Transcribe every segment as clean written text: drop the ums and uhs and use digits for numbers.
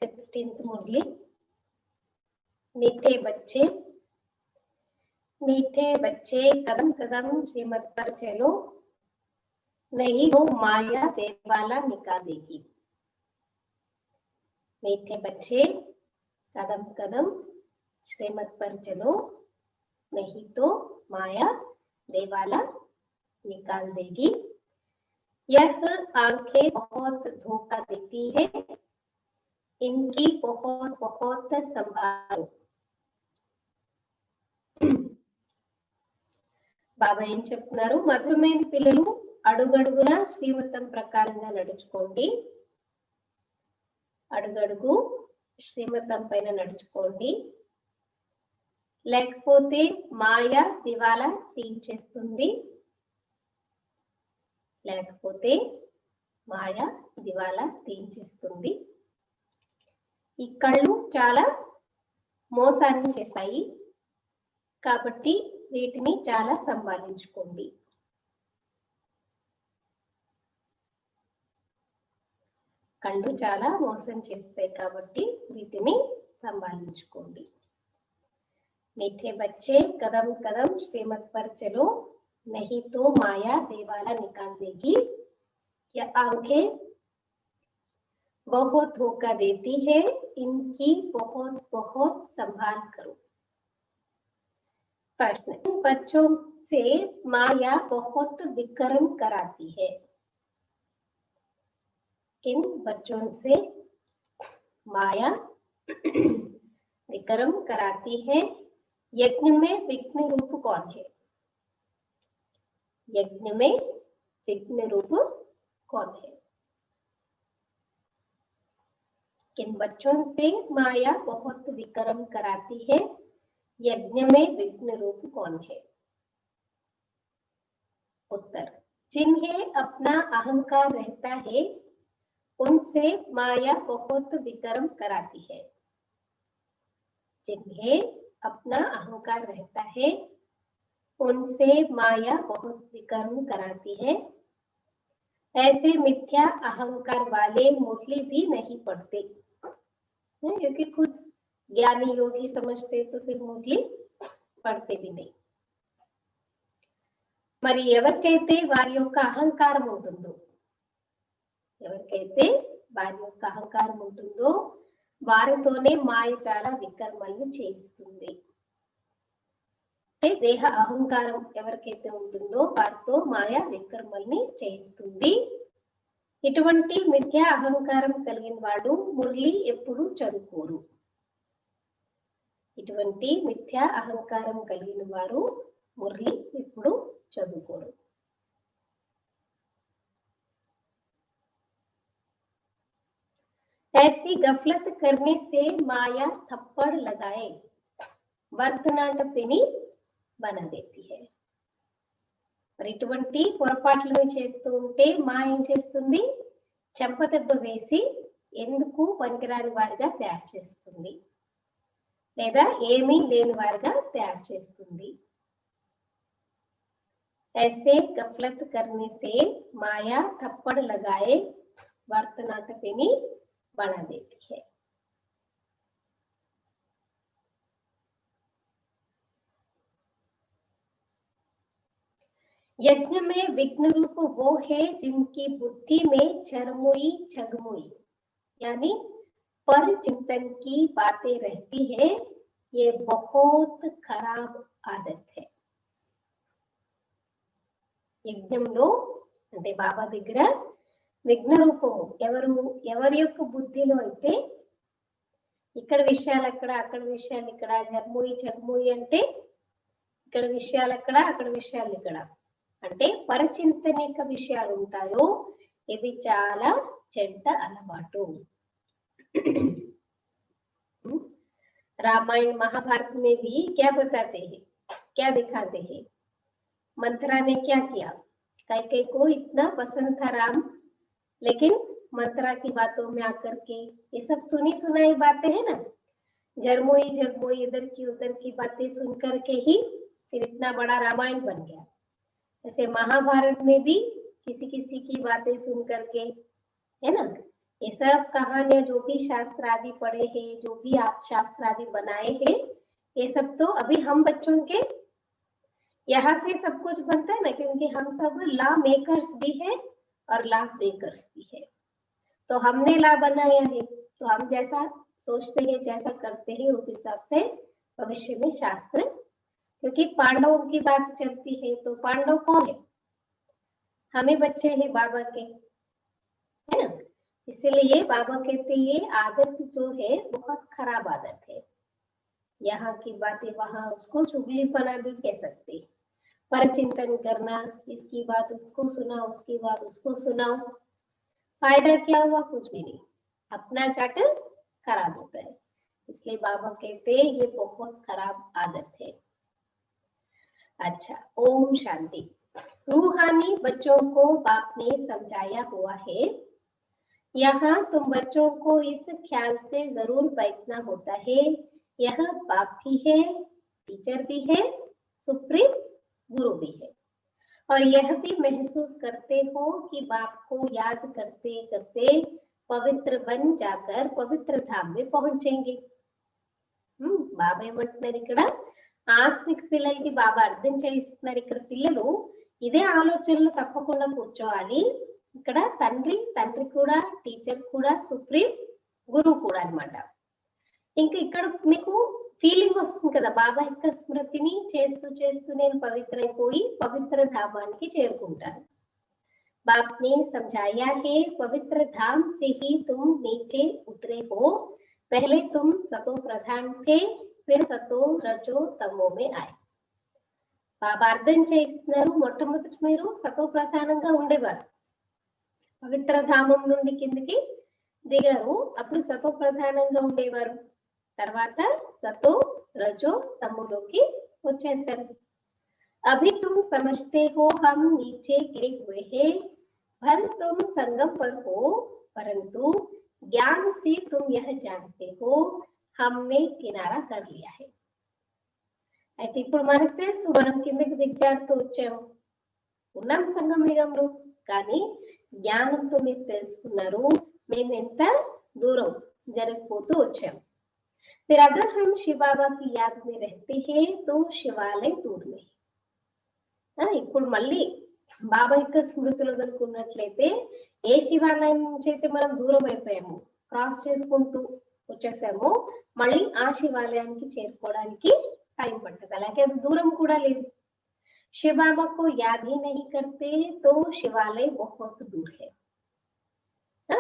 16th मुरली। मीठे बच्चे कदम कदम श्रीमत पर चलो, नहीं तो माया देवाला निकाल देगी। मीठे बच्चे कदम कदम श्रीमत पर चलो, नहीं तो माया देवाला निकाल देगी। यह आंखें बहुत धोखा देती है, इनकी बहुत बहुत संभालो। బాబా ఏం చెప్తున్నారు? మధురమైన పిల్లలు అడుగడుగున శ్రీమతం ప్రకారంగా నడుచుకోండి, అడుగడుగు శ్రీమతం పైన నడుచుకోండి, లేకపోతే మాయ దివాలా తీయించేస్తుంది, లేకపోతే మాయ దివాలా తీయించేస్తుంది। ఈ కళ్ళు చాలా మోసాన్ని చేశాయి కాబట్టి వీటిని చాలా సంభాళించుకోండి। కళ్ళు చాలా మోసం చేస్తాయి కాబట్టి వీటిని సంభాళించుకోండి। मीठे बच्चे कदम कदम श्रीमत पर चलो, नहीं तो माया देवाला निकाल देगी। यह आंखें बहुत धोखा देती है, इनकी बहुत बहुत संभाल करो। प्रश्न, बच्चों से माया बहुत विक्रम कराती है। इन बच्चों से माया विक्रम कराती है। यज्ञ में विघ्न रूप कौन है? यज्ञ में विघ्न रूप कौन है? किन बच्चों से माया बहुत विक्रम कराती है? यज्ञ में विघ्न रूप कौन है? उत्तर, जिन्हें अपना अहंकार रहता है उनसे माया बहुत विक्रम कराती है। जिन्हें अपना अहंकार रहता है उनसे माया बहुत विक्रम कराती है। ऐसे मिथ्या अहंकार वाले मुरली भी नहीं पढ़ते, क्योंकि खुद ज्ञानी योगी समझते तो फिर मुरली पढ़ते भी नहीं। మరి ఎవరికైతే వారి యొక్క అహంకారం ఉంటుందో, ఎవరికైతే వారి యొక్క అహంకారం ఉంటుందో వారితోనే మాయ చాలా వికర్మల్ని చేయిస్తుంది। దేహ అహంకారం ఎవరికైతే ఉంటుందో వారితో మాయ వికర్మల్ని చేయిస్తుంది। ఇటువంటి మిథ్యా అహంకారం కలిగిన వాడు మురళి ఎప్పుడు చదువుకోరు। ఇటువంటి మిథ్యా అహంకారం కలిగిన వారు మురళి ఎప్పుడు చదువుకోరు। ऐसी गफलत करने से माया थप्पड़ लगाए వర్ధనాటపిని బనా దేती है। మరి ఇటువంటి పొరపాట్లను చేస్తూ ఉంటే మాయ ఏం చేస్తుంది? చెంపదెబ్బ వేసి ఎందుకు పనికిరాని వారిగా తయారు చేస్తుంది, లేదా ఏమీ లేని వారిగా తయారు చేస్తుంది। ऐसे गफलत करने से माया थप्पड़ लगाए వర్ధనాటపిని बना देती है। यज्ञ में विघ्न रूप वो है जिनकी बुद्धि में झरमुई छगमुई यानी पर चिंतन की बातें रहती है। ये बहुत खराब आदत है। యజ్ఞంలో అంటే బాబా దగ్గర విఘ్న రూపము ఎవరి యొక్క బుద్ధిలో అయితే ఇక్కడ విషయాలు అక్కడ, అక్కడ విషయాలు ఇక్కడ, జర్ముయి చగ్ముయి అంటే ఇక్కడ విషయాలు అక్కడ, అక్కడ విషయాలు ఇక్కడ, అంటే పరిచింతనిక విషయాలు ఉంటాయో ఇది చాలా చెడ్డ అలవాటు। रामायण महाभारत में भी क्या बताते हैं, क्या दिखाते हैं? मंथरा ने क्या किया? कैकेयी को इतना पसंद था राम, लेकिन मंथरा की बातों में आकर के ये सब सुनी सुनाई बातें है ना, झरमुई झगमुई इधर की उधर की बातें सुन करके ही फिर इतना बड़ा रामायण बन गया। ऐसे महाभारत में भी किसी किसी की बातें सुन करके, है ना, ये सब कहानियां जो भी शास्त्र आदि पढ़े हैं, जो भी आप शास्त्र आदि बनाए हैं, ये सब तो अभी हम बच्चों के यहाँ से सब कुछ बनता है ना, क्योंकि हम सब लॉ मेकर्स भी है और लॉ ब्रेकर्स भी है। तो हमने लॉ बनाया है, तो हम जैसा सोचते हैं, जैसा करते हैं, उस हिसाब से भविष्य में शास्त्र, क्योंकि पांडवों की बात चलती है, तो पांडव कौन है? हमें बच्चे हैं बाबा के, है ना। इसलिए बाबा कहते ये आदत जो है बहुत खराब आदत है। यहाँ की बातें वहां, उसको चुगलीपना भी कह सकते, पर चिंतन करना, इसकी बात उसको सुना, उसकी बात उसको सुनाओ, फायदा क्या हुआ? कुछ भी नहीं, अपना चाट खराब होता है। इसलिए बाबा कहते ये बहुत खराब आदत है। अच्छा, ओम शांति। रूहानी बच्चों को बाप ने समझाया हुआ है, यहाँ तुम बच्चों को इस ख्याल से जरूर बैठना होता है, यह बाप भी है, टीचर भी है, सुप्रीम गुरु भी है, और यह भी महसूस करते हो कि बाप को याद करते करते पवित्र बन जाकर पवित्र धाम में पहुंचेंगे। బాబా ఏమంటున్నారు ఇక్కడ? ఆత్మిక పిల్లలకి బాబా అర్థం చేయిస్తున్నారు. ఇక్కడ పిల్లలు ఇదే ఆలోచనలు తప్పకుండా కూర్చోవాలి. ఇక్కడ తండ్రి కూడా, టీచర్ కూడా, సుప్రీం గురువు కూడా అన్నమాట. ఇంకా ఇక్కడ మీకు ఫీలింగ్ వస్తుంది కదా, బాబా యొక్క స్మృతిని చేస్తూ చేస్తూ నేను పవిత్రైపోయి పవిత్ర ధామానికి చేరుకుంటాను. बाप ने समझाया है, पवित्र धाम से ही तुम नीचे उतरे हो, पहले तुम सतो प्रधान थे, फिर सतो रजो तमो में आए. బాబా అర్థం చేస్తున్నారు, మొట్టమొదటి మీరు సతో ప్రధానంగా ఉండేవారు, పవిత్ర ధామం నుండి కిందికి దిగారు, అప్పుడు సతో ప్రధానంగా ఉండేవారు, తర్వాత సతో రజో తమోలోకి వచ్చేసారు. अभी तुम समझते हो हम नीचे गिरे हुए हैं, भर तुम संगम पर हो, परंतु ज्ञान से तुम यह जानते हो हमने किनारा कर लिया है. అయితే ఇప్పుడు మనకు తెలుసు మనం కిందకి దిగజారుతూ వచ్చాము, ఉన్నాం సంగం యుగంలో, కానీ జ్ఞానంతో మీరు తెలుసుకున్నారు మేము ఎంత దూరం జరిగిపోతూ వచ్చాము. फिर अगर हम शिव बाबा की याद में रहते हैं तो शिवालय दूर नहीं. ఇప్పుడు మళ్ళీ బాబా యొక్క స్మృతిలో కనుకున్నట్లయితే ఏ శివాలయం నుంచి అయితే మనం దూరం అయిపోయాము, క్రాస్ చేసుకుంటూ వచ్చేసాము, మళ్ళీ ఆ శివాలయానికి చేరుకోవడానికి టైం పట్టదు, అలాగే అది దూరం కూడా లేదు. शिव बाबा को याद ही नहीं करते तो शिवालय बहुत दूर है.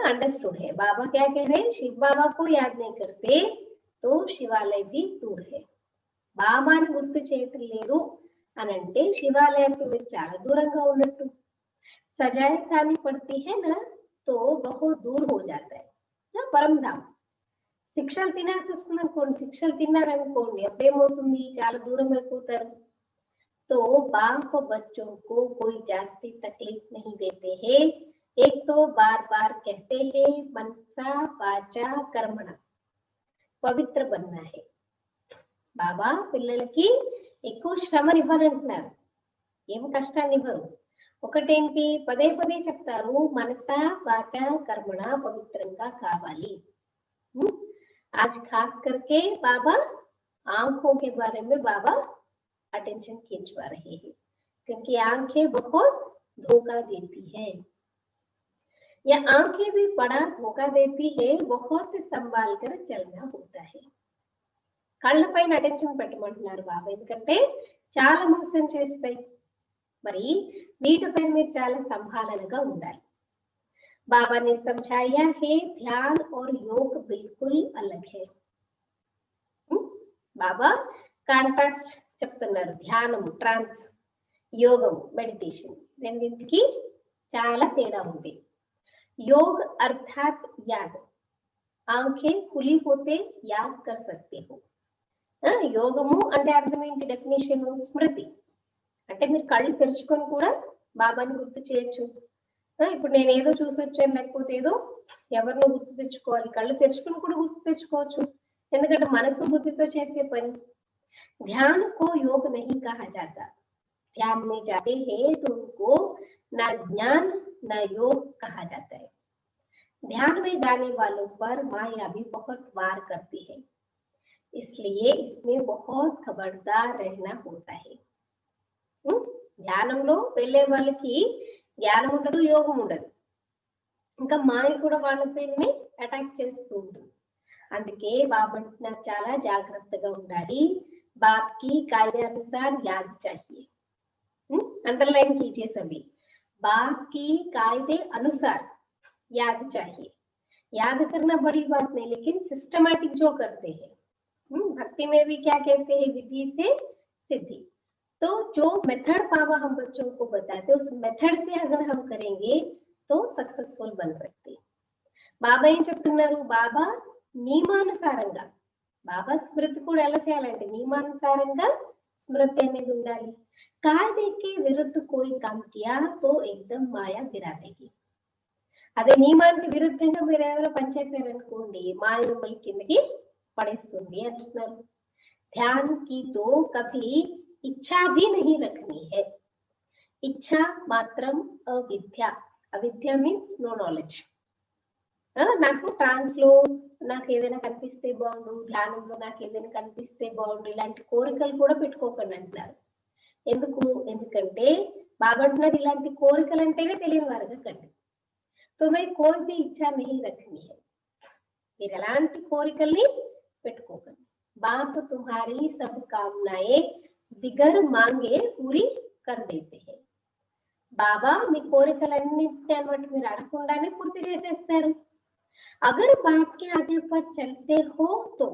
अंडरस्टूड है? बाबा क्या कह रहे हैं? शिव बाबा को याद नहीं करते तो शिवालय भी दूर है. బాబాని గుర్తు చేయటం లేదు అని అంటే శివాలయానికి మీరు చాలా దూరంగా ఉన్నట్టు. సజాయి కానీ పడती है ना तो बहुत दूर हो जाता है ना परम धाम. శిక్షలు తినాల్సి వస్తుంది అనుకోండి, శిక్షలు తిన్నారనుకోండి, అప్పుడేమవుతుంది? చాలా దూరం అయిపోతారు. तो बाप बच्चों को कोई जास्ती तकलीफ नहीं देते हैं. एक तो बार बार कहते हैं मनसा वाचा कर्मणा पवित्र बनना है. బాబా పిల్లలకి ఎక్కువ శ్రమనివ్వరు అంటున్నారు, ఏం కష్టాన్ని ఇవ్వరు. ఒకటేంటి? పదే పదే చెప్తారు, మనస వాచ కర్మణ పవిత్రంగా కావాలి. आज खास करके बाबा आंखों के बारे में बाबा अटेंशन खींचवा रहे हैं, क्योंकि आंखें बहुत धोखा देती है, या आंखें भी बड़ा धोखा देती है, बहुत संभाल कर चलना होता है. కళ్ళ పైన అటెన్షన్ పెట్టమంటున్నారు బాబా, ఎందుకంటే చాలా మోసం చేస్తాయి, మరి వీటిపైన మీరు చాలా సంభాలనగా ఉండాలి. बाबा ने समझाया है ध्यान और योग बिल्कुल अलग है. బాబా కాంట్రాస్ట్ చెప్తున్నారు, ధ్యానం ట్రాన్స్, యోగం మెడిటేషన్, రెండింటికి చాలా తేడా ఉంది. योग अर्थात याद, आंखें खुली होते याद कर सकते हो. యోగము అంటే అర్థం ఏంటి? డెఫినేషన్ స్మృతి, అంటే మీరు కళ్ళు తెరుచుకొని కూడా బాబాని గుర్తు చేయొచ్చు. ఇప్పుడు నేను ఏదో చూసి వచ్చాను, లేకపోతే ఏదో ఎవరినో గుర్తు తెచ్చుకోవాలి, కళ్ళు తెరుచుకొని కూడా గుర్తు తెచ్చుకోవచ్చు, ఎందుకంటే మనసు బుద్ధితో చేసే పని. ध्यान को योग नहीं कहा जाता. ध्यान में जाते हैं तो उनको ना ज्ञान ना योग कहा जाता है. ध्यान में जाने वालों पर माया भी बहुत वार करती है, इसलिए इसमें बहुत खबरदार रहना होता है। ధ్యానంలో వెళ్ళే వాళ్ళకి జ్ఞానం ఉండదు, యోగం ఉండదు, ఇంకా మాయ కూడా వాళ్ళపైనే అటాక్ చేస్తూ ఉంటుంది. అందుకే బాబా అంటున్నారు చాలా జాగ్రత్తగా ఉండాలి. बाप की कायदे अनुसार याद चाहिए, अंडरलाइन कीजिए सभी, बाप की कायदे अनुसार याद चाहिए। याद करना बड़ी बात नहीं, लेकिन सिस्टमैटिक जो करते हैं, भक्ति में भी क्या कहते हैं, विधि से सिद्धि। तो जो मेथड बाबा हम बच्चों को बताते हैं, उस मेथड से अगर हम करेंगे तो सक्सेसफुल बन सकते। బాబా ఏం చెప్తున్నారు, బాబా నియమానుసారంగా, బాబా స్మృతి కూడా ఎలా చేయాలంటే నియమానుసారంగా స్మృతి అనేది ఉండాలి. కాयदे के विरुद्ध कोई काम किया तो एकदम మాయా गिरा देगी. అదే నియమానికి విరుద్ధంగా మీరు ఎవరో పనిచేశారనుకోండి, మాయ మిమ్మల్ని కిందకి పడేస్తుంది అంటున్నారు. ध्यान की तो कभी इच्छा भी नहीं रखनी है. इच्छा मात्रम अविद्या. अविद्या मीन्स नो नॉलेज. నాకు ట్రాన్స్ లో నాకు ఏదైనా కనిపిస్తే బాగుండు, ధ్యానంలో నాకు ఏదైనా కనిపిస్తే బాగుండు, ఇలాంటి కోరికలు కూడా పెట్టుకోకండి అంటున్నారు. ఎందుకు? ఎందుకంటే బాబా అంటున్నారు ఇలాంటి కోరికలు అంటేనే తెలియని వారుగా కండి. తుమ్మే కోई भी इच्छा नहीं रखनी है. మీరు ఎలాంటి కోరికల్ని పెట్టుకోకండి. बाप तुम्हारी सब कामनाएं बिगर मांगे पूरी कर देते हैं. బాబా మీ కోరికలన్నింటినీ అన్నమాట మీరు అడగకుండానే పూర్తి చేసేస్తారు. అగర్ బాప్ కి ఆజ్ఞ పర్ చల్తే హో తో,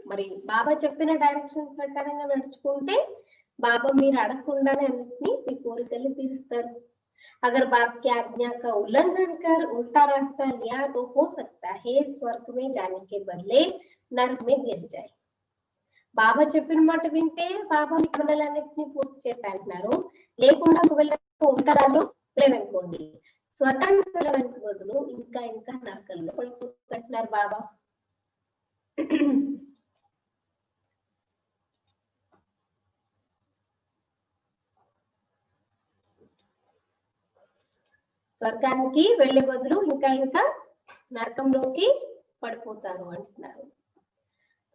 మరి బాబా చెప్పిన డైరెక్షన్ ప్రకారంగా నడుచుకుంటే బాబా మీరు అడగకుండానే అన్నిటినీ మీ కోరికలు తీరుస్తారు. अगर बाप की आज्ञा का उल्लंघन कर उल्टा रास्ता लिया तो हो सकता है स्वर्ग में जाने के बदले नरक में गिर जाए. బాబా చెప్పిన మాట వింటే బాబా మీ కమలన్నిటిని పూర్తి చేస్తా అంటున్నారు. లేకుండా ఒకవేళ ఉంటారో లేదనుకోండి, స్వతంత్రానికి బదులు ఇంకా ఇంకా నరకంలో పడిపోతున్నారు బాబా. స్వర్గానికి వెళ్లే బదులు ఇంకా ఇంకా నరకంలోకి పడిపోతారు అంటున్నారు.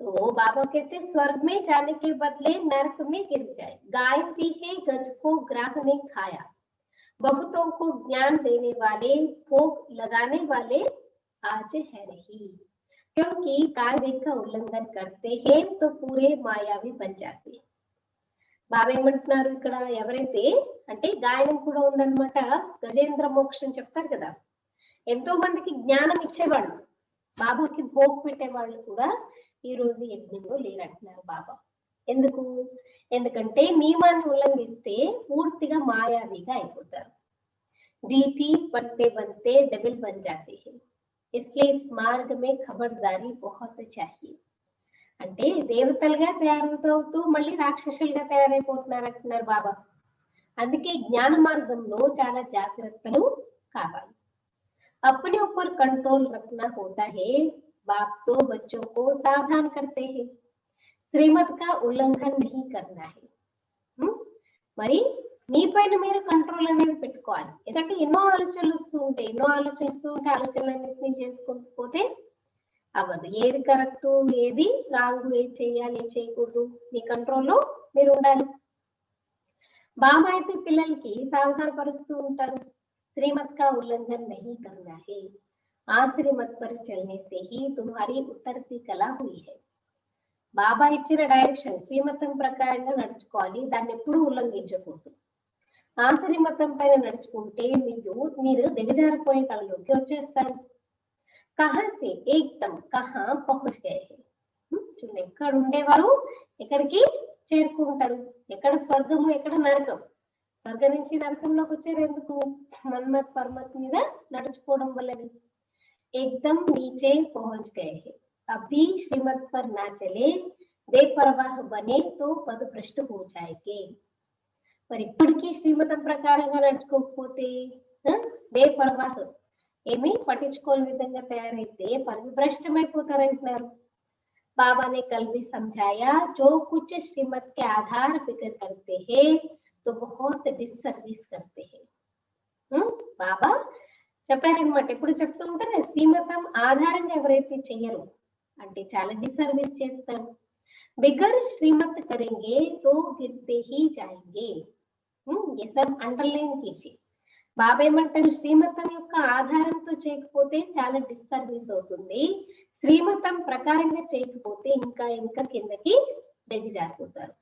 तो बाबा कहते स्वर्ग में जाने के बदले नरक में गिर जाए. गाय भी है गज को ग्राह ने खाया, बहुतों को ज्ञान देने वाले भोग लगाने वाले आज है नहीं. क्योंकि कायदे का उल्लंघन करते हैं तो पूरे मायावी बन जाते हैं. బాబా ఏమంటున్నారు ఇక్కడ, ఎవరైతే అంటే గాయనం కూడా ఉందన్నమాట, గజేంద్ర మోక్షం చెప్తారు కదా, ఎంతో మందికి జ్ఞానం ఇచ్చేవాళ్ళు, బాబాకి భోగ్ పెట్టేవాళ్ళు కూడా ఈ రోజు యజ్ఞంలో లేరంటున్నారు బాబా. ఎందుకు? ఎందుకంటే నియమాన్ని ఉల్లంఘిస్తే పూర్తిగా మాయావిగా అయిపోతారు. डीटी पट्टे बनते डबल बन जाते हैं, इसलिए इस मार्ग में खबरदारी बहुत चाहिए. అంటే దేవతలుగా తయారవుతూ మళ్ళీ రాక్షసులుగా తయారైపోతున్నారు అంటున్నారు బాబా. అందుకే జ్ఞాన మార్గంలో చాలా జాగ్రత్తలు కావాలి. अपने ऊपर कंट्रोल रखना होता है. बाप तो बच्चों को सावधान करते हैं, श्रीमत का उल्लंघन नहीं करना है. మరి మీ పైన మీరు కంట్రోల్ అనేది పెట్టుకోవాలి. ఎందుకంటే ఎన్నో ఆలోచనలు వస్తూ ఉంటాయి, ఆలోచనలన్నింటినీ చేసుకుంటూ పోతే అవ్వదు. ఏది కరెక్ట్, ఏది రాంగ్, ఏది చేయాలి, ఏది చేయకూడదు, మీ కంట్రోల్లో మీరు ఉండాలి. బాబా అయితే పిల్లలకి సావధాన పరుస్తూ ఉంటారు. श्रीमत का उल्लंघन नहीं करना है, आश्रीमत पर चलने से ही तुम्हारी उत्तरती कला हुई है. బాబా ఇచ్చిన డైరెక్షన్ శ్రీమతం ప్రకారంగా నడుచుకోవాలి, దాన్ని ఎప్పుడూ ఉల్లంఘించకూడదు. ఆశ్రీమతం పైన నడుచుకుంటే మీరు దిగజారిపోయే కళలోకి వచ్చేస్తారు. కహా సే ఏకదమ్ కహా పహుంచ్ గయే హై. చూడండి, ఎక్కడ ఉండేవారు ఎక్కడికి చేరుకుంటారు, ఎక్కడ స్వర్గము ఎక్కడ నరకం. స్వర్గం నుంచి నరకంలోకి వచ్చారు ఎందుకు? మన్మత్ పర్మత్ మీద నడుచుకోవడం వల్లనే. एकदम नीचे पहुंच गए हैं, अभी श्रीमत पर ना चले, बेपरवाह बने तो पद भ्रष्ट हो जाएंगे. మరి ఇప్పటికీ శ్రీమతం ప్రకారంగా నడుచుకోకపోతే, బేపర్వాహ్ ఏమి పట్టించుకోని విధంగా తయారైతే పరిభ్రష్టమైపోతారంటున్నారు. बाबा ने कल भी समझाया, जो कुछ श्रीमत के आधार फिक्र करते हैं तो बहुत डिससर्विस करते हैं. బాబా చెప్పారనమాట. ఎప్పుడు చెప్తూ ఉంటారు శ్రీమతం ఆధారంగా ఎవరైతే చెయ్యరు అంటే చాలా డిసర్వీస్ చేస్తారు. బిగర్ శ్రీమత్ కరెంగే తో గిర్తే హీ జాయేంగే. ये सब అండర్లైన్ कीजिए. బాబా ఏమంటారు, శ్రీమతం యొక్క ఆధారంతో చేయకపోతే చాలా డిస్సర్వీస్ అవుతుంది, శ్రీమతం ప్రకారంగా చేయకపోతే ఇంకా ఇంకా కిందకి దిగజారిపోతారు.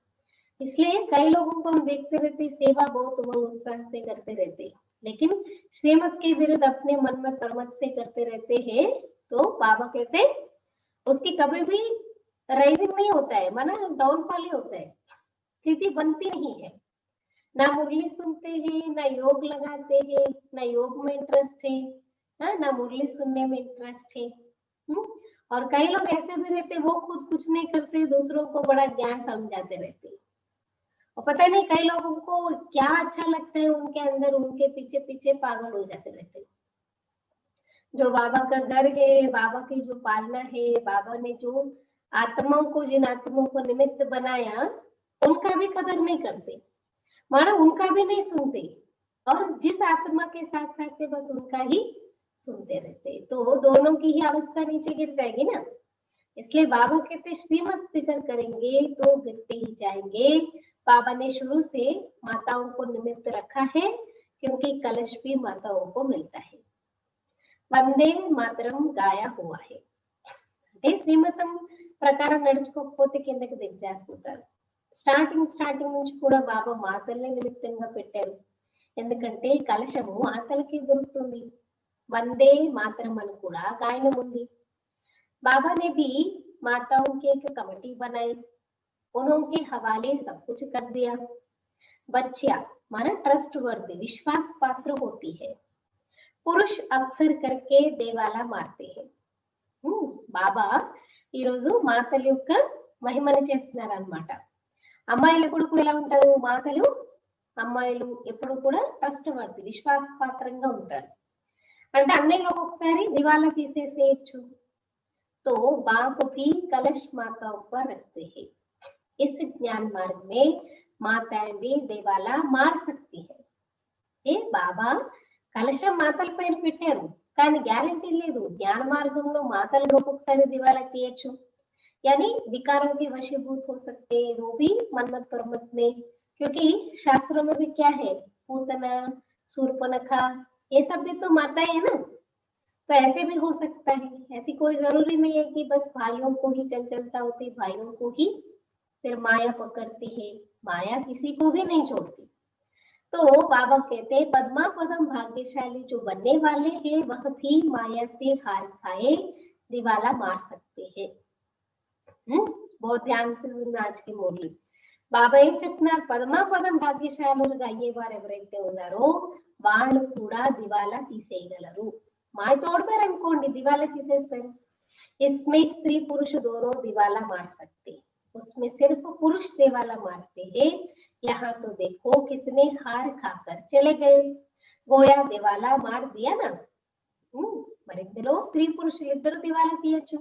इसलिए कई लोगों को हम देखते रहते सेवा बहुत उमंग उत्साह से करते रहते, लेकिन श्रीमत के विरुद्ध अपने मन में परमत से करते रहते हैं, तो बाबा कहते उसकी कभी भी राइजिंग नहीं होता है, माना डाउनफॉल ही होता है, स्थिति बनती नहीं है. ना मुरली सुनते हैं, ना योग लगाते हैं, ना योग में इंटरेस्ट है, ना मुरली सुनने में इंटरेस्ट है. और कई लोग ऐसे भी रहते वो खुद कुछ नहीं करते, दूसरों को बड़ा ज्ञान समझाते रहते. और पता नहीं कई लोगों को क्या अच्छा लगता है उनके अंदर, उनके पीछे पीछे पागल हो जाते रहते. जो बाबा का घर है, बाबा की जो पालना है, बाबा ने जो आत्माओं को, जिन आत्माओं को निमित्त बनाया, उनका भी कदर नहीं करते, मानो उनका भी नहीं सुनते, और जिस आत्मा के साथ साथ बस उनका ही सुनते रहते, तो दोनों की ही अवस्था नीचे गिर जाएगी ना. इसलिए बाबा कहते श्रीमत फिक्र करेंगे तो गिरते ही जाएंगे. बाबा ने शुरू से माताओं को निमित्त रखा है, क्योंकि कलश भी माताओं को मिलता है. वंदे मातरम गाया हुआ है. శ్రీమతం ప్రకారం నడుచుకోకపోతే కిందకి దిగజారిపోతారు. స్టార్టింగ్ నుంచి కూడా బాబా మాతల్ని నిమిత్తంగా పెట్టారు, ఎందుకంటే కలశము మాతలకి దొరుకుతుంది. వందే మాతరం అని కూడా గాయనం ఉంది. बाबा ने भी माताओं की एक कमेटी बनाई, उनके हवाले सब कुछ कर दिया. बच्चिया माना ट्रस्ट वर्दी, विश्वास पात्र होती है. पुरुष अक्सर करके देवाला मारते हैं. బాబా ఈరోజు మాతల యొక్క మహిమను చేస్తున్నారు అన్నమాట. అమ్మాయిలు కూడా ఎలా ఉంటారు, మాతలు అమ్మాయిలు ఎప్పుడు కూడా ట్రస్ట్ వర్ది, విశ్వాసపాత్రంగా ఉంటారు. అంటే అన్నయ్యలు ఒక్కొక్కసారి దివాలా తీసేసేయచ్చు, तो बाप भी कलश माताओं पर रखते हैं. इस ज्ञान मार्ग में माताएं भी देवाला मार सकती है. ఏ బాబా కలశం మాతల పైన పెట్టారు, కానీ గ్యారంటీ లేదు జ్ఞాన మార్గంలో మాతలు ఒక్కొక్కసారి దివాలా తీయచ్చు. यानी विकारों के वशीभूत हो सकते हैं, वो भी मन्मत परमत में, क्योंकि शास्त्रों में भी क्या है, पूतना, शूर्पणखा, ये सब भी तो माताएं है ना. तो ऐसे भी हो सकता है. ऐसी कोई जरूरी नहीं है कि बस भाइयों को ही चंचलता होती, भाइयों को ही फिर माया पकड़ती है. माया किसी को भी नहीं छोड़ती. तो बाबा कहते हैं पद्मा पदम भाग्यशाली जो बनने वाले हैं वह भी माया से हार खाए दिवाला मार सकते हैं. बहुत ध्यान से सुनना आज की मुरली. బాబా ఏం చెప్తున్నారు, పదమా పదం భాగ్యశాలులుగా అయ్యేవారు ఎవరైతే ఉన్నారో వాళ్ళు కూడా దివాలా తీసేయగలరు. माए तोड़कर అనుకోండి దివాలా తీసేస్తారు. इसमें स्त्री पुरुष दोनों दिवाला मार सकते, उसमें सिर्फ पुरुष दिवाला मारते हैं. यहाँ तो देखो कितने हार खाकर चले गए, गोया दिवाला मार दिया ना. మరి ఇందులో స్త్రీ పురుషులు ఇద్దరు దివాలా తీయచ్చు,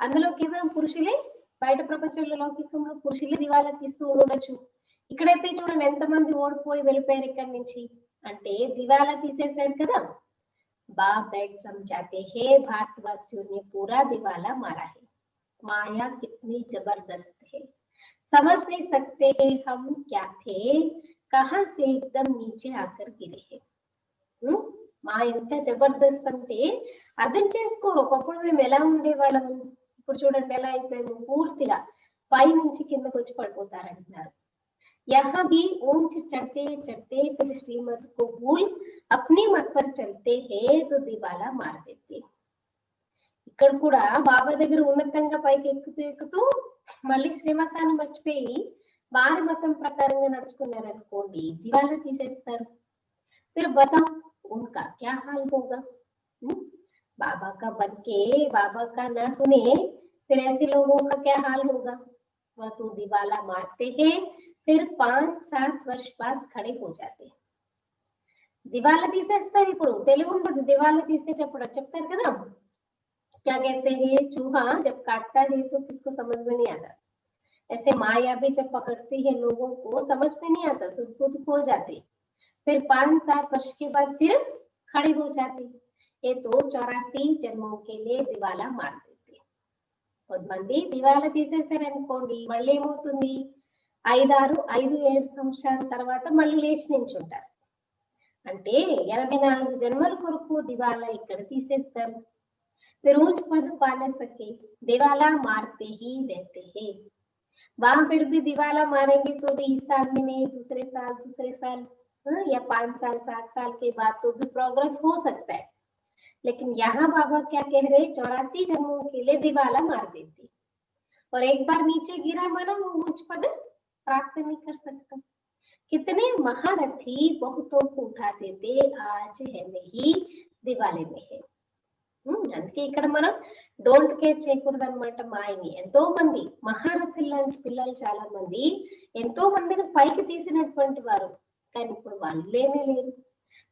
అందులో కేవలం పురుషులే, బయట ప్రపంచంలో లౌకికంలో పురుషులే దివాలా తీస్తూ ఉండొచ్చు. ఇక్కడైతే చూడండి ఎంతమంది ఓడిపోయి వెళ్ళిపోయారు ఇక్కడి నుంచి, అంటే దివాలా తీసేశారు కదా. बाप बैठ समझाते हैं भारतवासियों ने पूरा दिवाला मारा है. माया कितनी जबरदस्त है, समझ नहीं सकते हम क्या थे, कहां से एकदम नीचे आकर गिरे हैं. మాయ ఎంత జబర్దస్త్ అంటే అర్థం చేసుకోరు. ఒకప్పుడు మేము ఎలా ఉండేవాళ్ళము, ఇప్పుడు చూడండి ఎలా అయిపోయాము, పూర్తిగా పై నుంచి కిందకు వచ్చి పడిపోతారంటున్నారు. यहाँ भी ऊंच चढ़ते चढ़ते फिर श्रीमत को भूल अपनी मत पर चलते हैं तो दिवाला मार देते. ఇక్కడ కూడా బాబా దగ్గర ఉన్నతంగా పైకి ఎక్కుతూ మళ్ళీ శ్రీమతాన్ని మర్చిపోయి వారి మతం ప్రకారంగా నడుచుకున్నారు అనుకోండి, దివాలా తీసేస్తారు. फिर बताओ उनका क्या हाल होगा. बाबा का बनके बाबा का ना सुने फिर ऐसे लोगों का क्या हाल होगा. वह तो दिवाला मारते हैं, फिर 5-7 वर्ष बाद खड़े हो जाते. దివాలా తీసేస్తారు. ఇప్పుడు తెలుగు ఉండదు, దివాలా తీసేటప్పుడు చెప్తారు కదా, क्या कहते हैं, चूहा जब काटता है तो किसको समझ में नहीं आता, ऐसे माया भी जब पकड़ती है लोगों को समझ में नहीं आता, खुद खो जाते. फिर 5-7 वर्ष के बाद फिर खड़े हो जाते। ये तो 84 जन्मों के लिए దివాలా మార్ देते। కొంతమంది దివాలా తీసేశారనుకోండి మళ్ళీ ఏమవుతుంది, 5-7 సంవత్సరాల తర్వాత మళ్ళీ లేచి నించుంటారు. అంటే 84 జన్మల కొరకు దివాలా ఇక్కడ తీసేస్తారు. फिर ऊंच पद पा न सके, दिवाला मारते ही रहते हैं। वहां फिर भी दिवाला मारेंगे तो भी इस साल में नहीं, दूसरे साल या 5 साल 7 साल के बाद तो भी प्रोग्रेस हो सकता है। लेकिन यहाँ बाबा क्या कह रहे, 84 जन्मों के लिए दिवाला मार देती, और एक बार नीचे गिरा माना वो उच्च पद प्राप्त नहीं कर सकता। कितने महारथी बहुतों को उठा देते, आज है नहीं दिवाले में है। అందుకే ఇక్కడ మనం డోంట్ కేర్ చేయకూడదు అనమాట. మాయని ఎంతో మంది మహారథులు లాంటి పిల్లలు చాలా మంది ఎంతో మందిని పైకి తీసినటువంటి వారు, కానీ ఇప్పుడు వాళ్ళేమీ లేరు.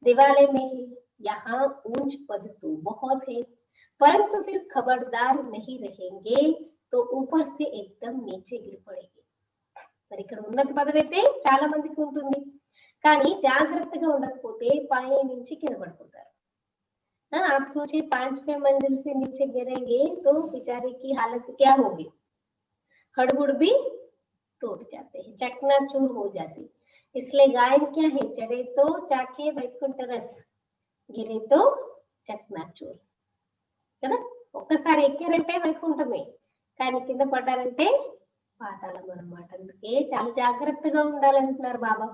दिवाले में ही यहाँ ऊंच पद तो बहुत है, परंतु फिर खबरदार नहीं रहेंगे तो ऊपर से एकदम नीचे गिर पड़ेंगे. మరి ఇక్కడ ఉన్నత పదవి అయితే చాలా మందికి ఉంటుంది, కానీ జాగ్రత్తగా ఉండకపోతే పై నుంచి కింద పడిపోతారు. आप सोचिए 5वें मंजिल से नीचे गिरेंगे तो बेचारे की हालत क्या होगी, हड़बुड़ भी टूट जाते हैं, चकनाचूर हो जाती. इसलिए गायन क्या है, चढ़े तो चाके వైకుంఠ రస్, గిరే తో చక్నాచూర్ కదా. ఒక్కసారి ఎక్కారంటే వైకుంఠమే, కానీ కింద పడ్డారంటే పాతాళం అన్నమాట. అందుకే చాలా జాగ్రత్తగా ఉండాలంటున్నారు బాబా.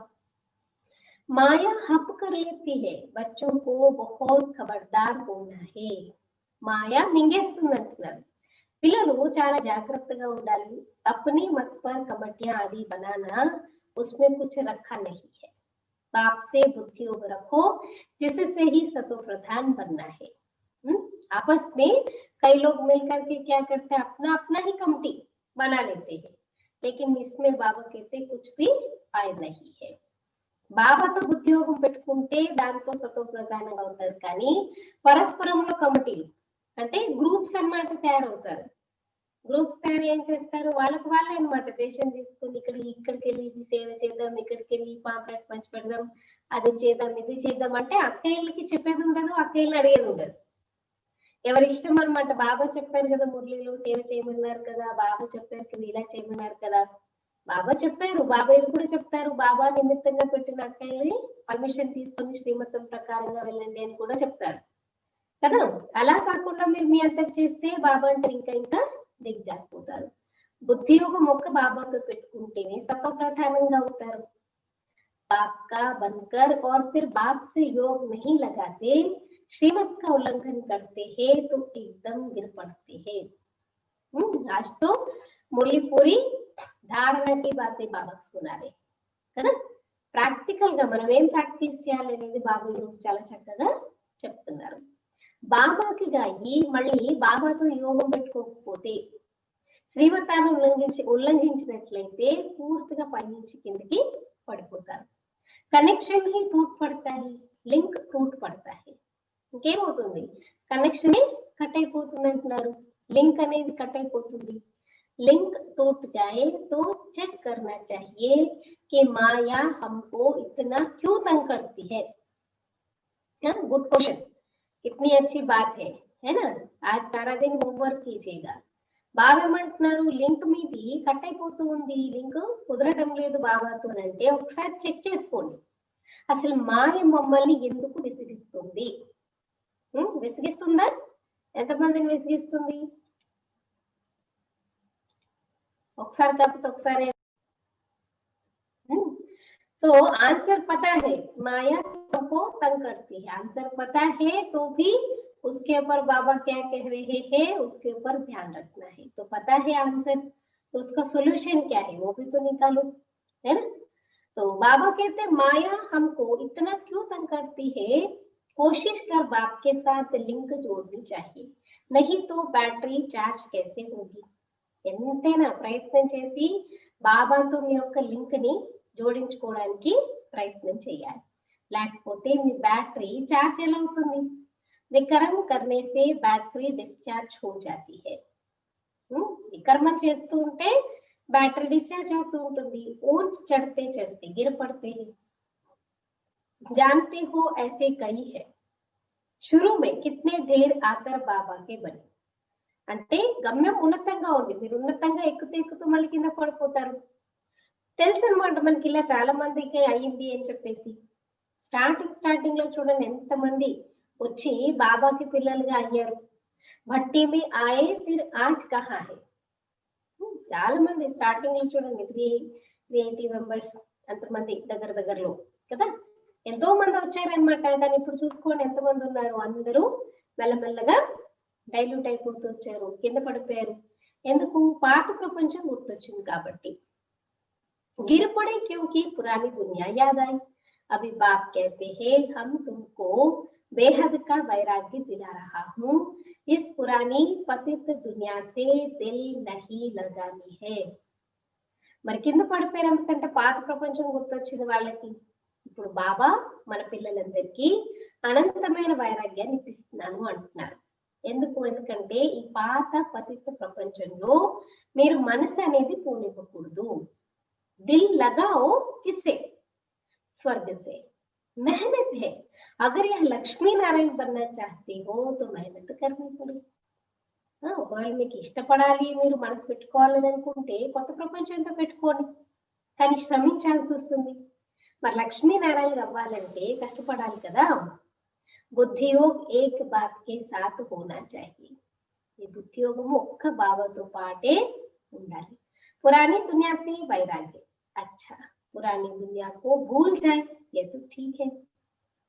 माया हप कर लेती है, बच्चों को बहुत खबरदार होना है. మాయా మింగేస్తుంది అంటున్నారు. పిల్లలు చాలా జాగ్రత్తగా ఉండాలి. अपनी मत पर कमेटियां आदि बनाना, उसमें कुछ रखा नहीं है. बाप से बुद्धि रखो, जिससे ही सतो प्रधान बनना है. आपस में कई लोग मिलकर के क्या करते हैं, अपना अपना ही कमेटी बना लेते हैं, लेकिन इसमें बाबा कहते कुछ भी फायदा नहीं है. బాబాతో ఉద్యోగం పెట్టుకుంటే దాంతో సతో ప్రధానంగా అవుతారు, కానీ పరస్పరంలో కమిటీలు అంటే గ్రూప్స్ అన్నమాట తయారవుతారు. గ్రూప్స్ తయారు ఏం చేస్తారు, వాళ్ళకి వాళ్ళే అన్నమాట పేషెంట్ తీసుకుని ఇక్కడికి వెళ్ళి ఇది సేవ చేద్దాం, ఇక్కడికి వెళ్ళి పాంప్లెట్ పంచి పెడదాం, అది చేద్దాం ఇది చేద్దాం అంటే అక్కయ్యలకి చెప్పేది ఉండదు, అక్కయ్యలు అడిగేది ఉండదు. ఎవరి ఇష్టం అన్నమాట. బాబా చెప్పారు కదా మురళిలో సేవ చేయమన్నారు కదా, బాబా చెప్పారు కదా ఇలా చేయమన్నారు కదా, బాబా చెప్పారు, బాబా ఇది కూడా చెప్తారు. బాబా నిమిత్తంగా పెట్టిన అక్కయ్యని పర్మిషన్ తీసుకుని శ్రీమతం ప్రకారంగా వెళ్ళండి అని కూడా చెప్తారు కదా. అలా కాకుండా మీరు మీ అంతా చేస్తే బాబా అంటే ఇంకా దిగ్జారిపోతారు. బుద్ధి యోగం ఒక్క బాబాతో పెట్టుకుంటేనే సతో ప్రధానంగా అవుతారు. बाप का बनकर और फिर बाप से योग नहीं लगाते, श्रीमत का उल्लंघन करते हैं तो एकदम गिर पड़ते हैं. आज तो मुरली पूरी ధారణ की बातें बाबा सुनारे కదా. ప్రాక్టికల్ గా మనం ఏం ప్రాక్టీస్ చేయాలి అనేది బాబా ఈరోజు చాలా చక్కగా చెప్తున్నారు. బాబాకి గాయి మళ్ళీ బాబాతో యోగం పెట్టుకోకపోతే, శ్రీమతాన్ని ఉల్లంఘించినట్లయితే పూర్తిగా పైనుంచి కిందకి పడిపోతారు. కనెక్షన్ ही टूट पड़ता है, లింక్ टूट पड़ता है. ఇంకేమవుతుంది, కనెక్షన్ కట్ అయిపోతుంది అంటున్నారు, లింక్ అనేది కట్ అయిపోతుంది. लिंक टूट जाए तो चेक करना चाहिए कि माया हमको इतना क्यों तंग करती है. गुड क्वेश्चन, कितनी अच्छी बात है ना. आज सारा दिन होमवर्क कीजिएगा. బాబా ఏమంటున్నారు, లింక్ మీది కట్ అయిపోతూ ఉంది, లింక్ కుదరటం లేదు బాబాతో అంటే ఒకసారి చెక్ చేసుకోండి. అసలు మాయ మమ్మల్ని ఎందుకు విసిగిస్తుంది, విసిగిస్తుందా, ఎంతమందిని విసిగిస్తుంది ఒకసారి కాకపోతే ఒకసారి. तो आंसर पता है, माया को तंग करती है, आंसर पता है तो भी उसके ऊपर बाबा क्या कह रहे हैं उसके ऊपर ध्यान रखना है. तो पता है आंसर, तो उसका सोल्यूशन क्या है वो भी तो निकालो, है ना. तो बाबा कहते हैं माया हमको इतना क्यों तंग करती है, कोशिश कर बाप के साथ लिंक जोड़नी चाहिए, नहीं तो बैटरी चार्ज कैसे होगी. ఎంతైనా ప్రయత్నం చేసి బాబాతో మీ యొక్క లింక్ ని జోడించుకోవడానికి ప్రయత్నం చేయాలి, లేకపోతే మీ బ్యాటరీ చార్జ్ ఎలా అవుతుంది. వికర్మ करने से बैटरी डिस्चार्ज हो जाती है. వికర్మ చేస్తూ ఉంటే బ్యాటరీ డిశ్చార్జ్ అవుతూ ఉంటుంది. ऊंट चढ़ते चढ़ते गिर पड़ते हैं, जानते हो ऐसे कई है. షురూ మే కిత్నే ఢేర్ ఆకర్ బాబాకే బనే. అంటే గమ్యం ఉన్నతంగా ఉంది, మీరు ఉన్నతంగా ఎక్కుతూ మళ్ళీ కింద పడిపోతారు. తెలుసు అనమాట మనకి, ఇలా చాలా మందికి అయ్యింది అని చెప్పేసి. స్టార్టింగ్ లో చూడండి ఎంతమంది వచ్చి బాబాకి పిల్లలుగా అయ్యారు. భట్టి మీ ఆయే ఫిర్ ఆజ్ కహా హై. చాలా మంది స్టార్టింగ్ లో చూడండి 380 మెంబర్స్ అంతమంది దగ్గరలో కదా, ఎంతో మంది వచ్చారనమాట. కానీ ఇప్పుడు చూసుకోండి ఎంతమంది ఉన్నారు, అందరూ మెల్లమెల్లగా డైల్యూట్ అయిపోతూ వచ్చారు, కింద పడిపోయారు. ఎందుకు? పాత ప్రపంచం గుర్తొచ్చింది కాబట్టి. गिर पड़े क्योंकि पुरानी दुनिया याद आई. अभी बाप कहते हैं हम तुमको बेहद का वैराग्य दिला रहा हूँ. इस पुरानी पतित दुनिया से दिल नहीं लगानी है. మరి కింద పడిపోయారు ఎందుకంటే పాత ప్రపంచం గుర్తొచ్చింది వాళ్ళకి. ఇప్పుడు బాబా మన పిల్లలందరికీ అనంతమైన వైరాగ్యాన్ని ఇప్పిస్తున్నాను అంటున్నారు. ఎందుకంటే ఈ పాత పతిత ప్రపంచంలో మీరు మనసు అనేది పోనివ్వకూడదు. दिल लगाओ किससे? स्वर्ग से. मेहनत है. अगर यह लक्ष्मी नारायण बनना चाहते हो तो मेहनत करनी पड़ेगी. ఒకవేళ మీకు ఇష్టపడాలి, మీరు మనసు పెట్టుకోవాలని అనుకుంటే కొత్త ప్రపంచంతో పెట్టుకోండి, కానీ శ్రమించాల్సి వస్తుంది. మరి లక్ష్మీనారాయణ అవ్వాలంటే కష్టపడాలి కదా. బుద్ధియోగ్ ఏక్ బాత్ కే సాత్ హోనా చాహియే. ఈ బుద్ధియోగము ఒక్క బాబాతో పాటే ఉండాలి. पुरानी दुनिया से वैराग्य. अच्छा, पुरानी दुनिया को भूल जाए ये तो ठीक है.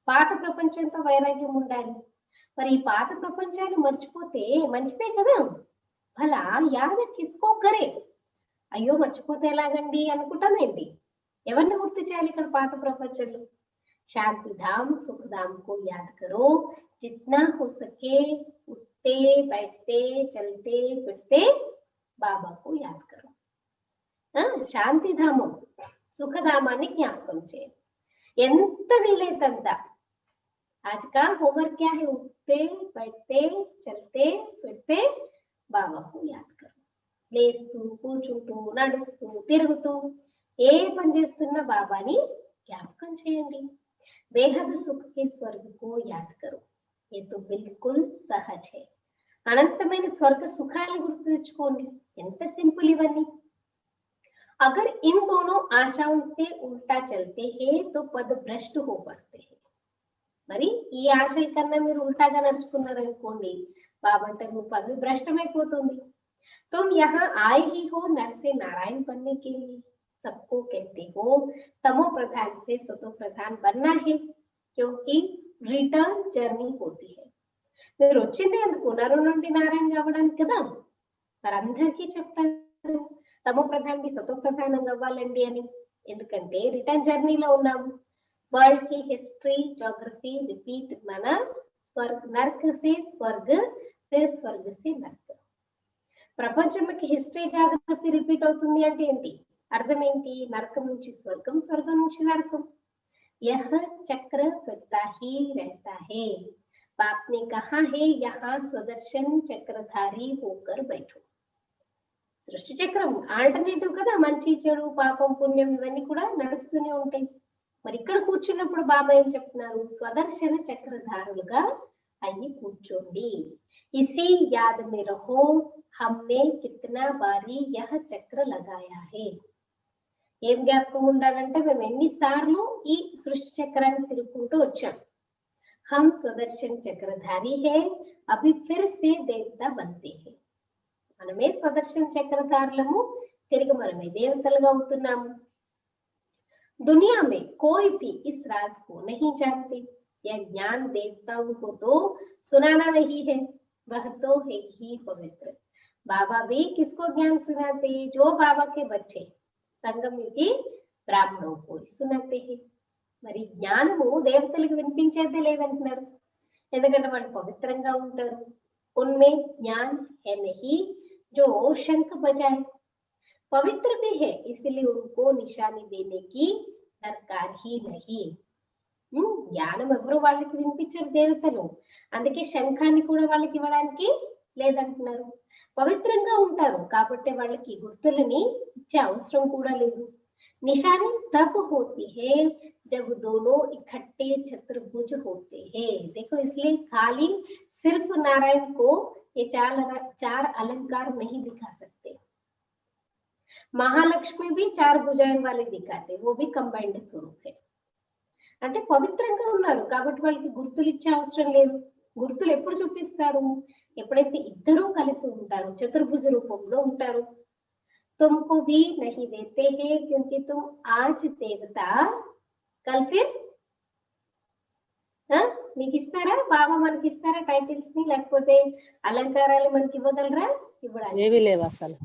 పాత ప్రపంచంతో వైరాగ్యం ఉండాలి. మరి ఈ పాత ప్రపంచాన్ని మర్చిపోతే మంచిదే కదా. భలా యాద కిస్కో కరే. అయ్యో మర్చిపోతే ఎలాగండి అనుకుంటామేంటి? ఎవరిని గుర్తు చేయాలి ఇక్కడ పాత ప్రపంచంలో? శాంతిధామ్ సుఖధామ్ కో యాద్ కరో. జిత్నా హో సకే ఉఠతే బైఠతే చల్తే ఫిర్తే బాబా కో యాద్ కరో. శాంతిధామం సుఖధామాన్ని జ్ఞాపకం చేయండి ఎంత వీలైతంత. आज का होमवर्क क्या है? उठते बैठते चलते फिरते बाबा को याद करो. లేస్తూ కూర్చుంటూ నడుస్తూ తిరుగుతూ ఏ పని చేస్తున్నా బాబాని జ్ఞాపకం చేయండి. బేహద్ సుఖ్ కే స్వర్గ కో యాద్ కరో. ये तो बिल्कुल सहज है. అనంతమైన స్వర్గ సుఖాలను గుర్తు తెచ్చుకోండి. ఎంత సింపుల్ ఇవన్నీ. अगर इन दोनों आशाओं से उल्टा चलते हैं तो पद भ्रष्ट हो पड़ते हैं. మరి ఈ ఆశల కన్నా మీరు ఉల్టాగా నడుచుకున్నారు అనుకోండి, బాబా అంటే మీ పదవి భ్రష్టమైపోతుంది. तुम यहाँ आए ही हो नर से नारायण बनने के लिए. सबको कहते हो तमो प्रधान से सतो प्रधान बनना है क्योंकि रिटर्न जर्नी होती है. మీరు వచ్చింది ఎందుకు? నరు నుండి నారాయణ అవ్వడానికి కదా. మరి అందరికీ చెప్తారు తమో ప్రధానికి సతో ప్రధానంగా అవ్వాలండి అని. ఎందుకంటే రిటర్న్ జర్నీలో ఉన్నాము. వరల్డ్ కి హిస్టరీ జోగ్రఫీ రిపీట్. మన నర్క్ సే స్వర్గ ఫిర్ స్వర్గ సే నర్క్. ప్రపంచంకి హిస్టరీ జాగ్రఫీ రిపీట్ అవుతుంది అంటే ఏంటి అర్థం ఏంటి? నరకం నుంచి స్వర్గం, స్వర్గం నుంచి నరకం. यह चक्र फिरता ही रहता है. बाप ने कहा है यहाँ सुदर्शन चक्रधारी होकर बैठो. సృష్టి చక్రం ఆల్టర్నేటివ్ కదా. మంచి చెడు పాపం పుణ్యం ఇవన్నీ కూడా నడుస్తూనే ఉంటాయి. మరి ఇక్కడ కూర్చున్నప్పుడు బాబా ఏం చెప్తున్నారు? స్వదర్శన చక్రధారులుగా అయ్యి కూర్చోండి. ఇసి యాద్ మే రహో హమ్నే కిత్నా బారీ యహ చక్ర లగాయా హే. ఏం జ్ఞాపకం ఉండాలంటే మేము ఎన్నిసార్లు ఈ సృష్టి చక్రాన్ని తిరుగుకుంటూ వచ్చాం. హమ్ స్వదర్శన చక్రధారి హే అభి ఫిర్ సే దేవత బంతే హే. మనమే స్వదర్శన చక్రధారులము, తిరిగి మనమే దేవతలుగా అవుతున్నాము. दुनिया में कोई भी इस राज को नहीं जानते. यह ज्ञान देवताओं को तो सुनाना नहीं है, वह तो है ही पवित्र. बाबा भी किसको ज्ञान सुनाते? जो बाबा के बच्चे संगम युगी ब्राह्मणों को सुनाते हैं. మరి జ్ఞానము దేవతలకు వినిపించేదే లేదంటున్నారు. ఎందుకంటే వాళ్ళు పవిత్రంగా ఉంటారు. उनमें ज्ञान है नहीं जो शंख बजाए. पवित्र भी है इसलिए उनको निशानी देने की दरकार ही नहीं. జ్ఞానం ఎవరు వాళ్ళకి వినిపించారు? దేవతలు. అందుకే శంఖాన్ని కూడా వాళ్ళకి ఇవ్వడానికి లేదంటున్నారు. పవిత్రంగా ఉంటారు కాబట్టి వాళ్ళకి గుర్తులని ఇచ్చే అవసరం కూడా లేదు. निशानी तब होती है जब दोनों इकट्ठे चतुर्भुज होते हैं। देखो, इसलिए खाली सिर्फ नारायण को ये चार अलंकार नहीं दिखा सकते। महालक्ष्मी भी 4 భుజాల वाले दिखाते, वो भी कंबाइंड स्वरूप है। అంటే పవిత్రంగా ఉన్నారు కాబట్టి వాళ్ళకి గుర్తులు ఇచ్చే అవసరం లేదు। గుర్తులు ఎప్పుడు చూపిస్తారు? ఎప్పుడైతే ఇద్దరూ కలిసి ఉంటారు, చతుర్భుజ రూపంలో ఉంటారు। तुमको भी नहीं देते हैं क्योंकि तुम आज देवता कल फिर మీకు ఇస్తారా? బాబా మనకి ఇస్తారా టైటిల్స్ ని, లేకపోతే అలంకారాలు మనకి ఇవ్వగలరా? ఇవ్వడానికి ఏమీ లేవు అసలు।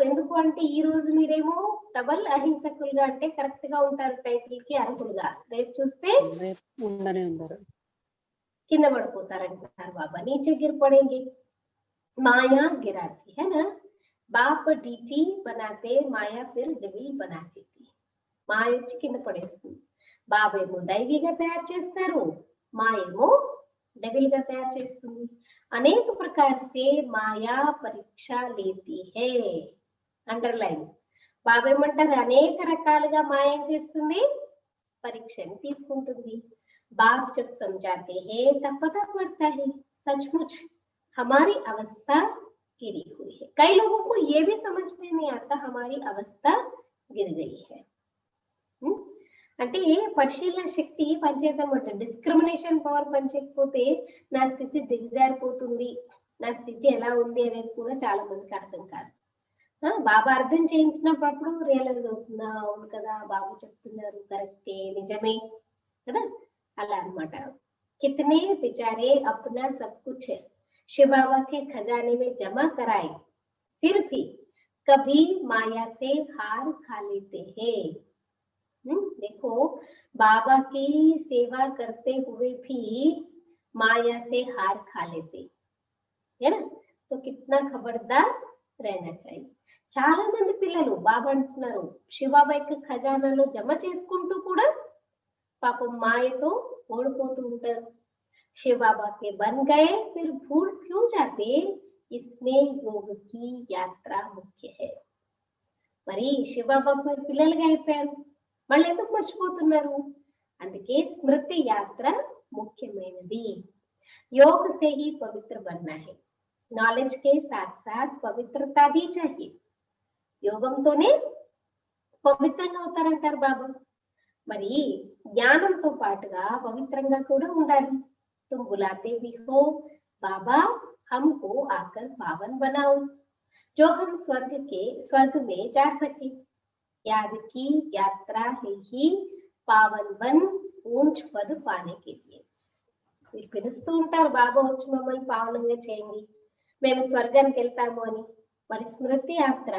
ఎందుకు అంటే ఈ రోజు మీరేమో డబల్ అహింసకులుగా అంటే కరెక్ట్ గా ఉంటారు, టైటిల్ కి అర్హులుగా, రేపు చూస్తే ఉండనే ఉండరు, కింద పడిపోతారంటారు బాబా। नीचे गिर पड़ेंगे, माया गिराती है ना। बाप डीटी बनाते, माया फिर डेविल बना देती। మాయ వచ్చి కింద పడేస్తుంది। బాబేమో దైవీగా తయారు చేస్తారు, మాయేమో డెవిల్ గా తయారు చేస్తుంది। అనేక प्रकार से మాయా పరీక్ష లేती है। అండర్లైన్, బాబేమంటారు అనేక రకాలుగా మాయం చేస్తుంది, పరీక్షని తీసుకుంటుంది। बाप जब समझाते हैं तब पता पड़ता है सचमुच हमारी अवस्था गिरी हुई है। कई लोगों को ये भी समझ में नहीं आता हमारी अवस्था गिर गई है। అంటే పరిశీలన శక్తి పనిచేయటమాట, డిస్క్రిమినేషన్ పవర్ పనిచేయకపోతే నా స్థితి దిగజారిపోతుంది, నా స్థితి ఎలా ఉంది అనేది కూడా చాలా మందికి అర్థం కాదు। బాబా అర్థం చేయించినప్పుడు రియలైజ్ అవుతుందా, అవును కదా బాబు చెప్తున్నారు కరెక్టే, నిజమే కదా, అలా అన్నమాట। कितने बेचारे अपना सब कुछ शिव बाबा के खजाने में जमा कराए, फिर भी कभी माया से हार खा लेते हैं। देखो, बाबा की सेवा करते हुए भी माया से हार खा लेते है ना, तो कितना खबरदार रहना चाहिए। చాలా మంది పిల్లలు బాబా అంటున్నారు శివబాబా యొక్క ఖజానాలో జమ చేసుకుంటూ కూడా పాపం మాయతో ఓడిపోతూ ఉంటారు। शिव बाबा के बन गए फिर भूल क्यों जाते, इसमें योग की यात्रा मुख्य है। మరి శివబాబాకు పిల్లలుగా అయిపోయారు, మళ్ళీ ఎందుకు మర్చిపోతున్నారు? అందుకే స్మృతి యాత్ర ముఖ్యమైనది। योग से ही पवित्र बनना है, नॉलेज के साथ साथ पवित्रता भी चाहिए। యోగంతోనే పవిత్రంగా అవుతారంటారు బాబా, మరి జ్ఞానంతో పాటుగా పవిత్రంగా కూడా ఉండాలి। तुम बुलाते भी हो बाबा हमको आकर पावन बनाओ, जो हम स्वर्ग में जा सके। याद की यात्रा है ही पावन बन ऊंच पद पाने के लिए। మీరు పిలుస్తూ ఉంటారు బాబా వచ్చి మమ్మల్ని పావనంగా చేయండి, మేము స్వర్గానికి వెళ్తాము అని। మరి స్మృతి యాత్ర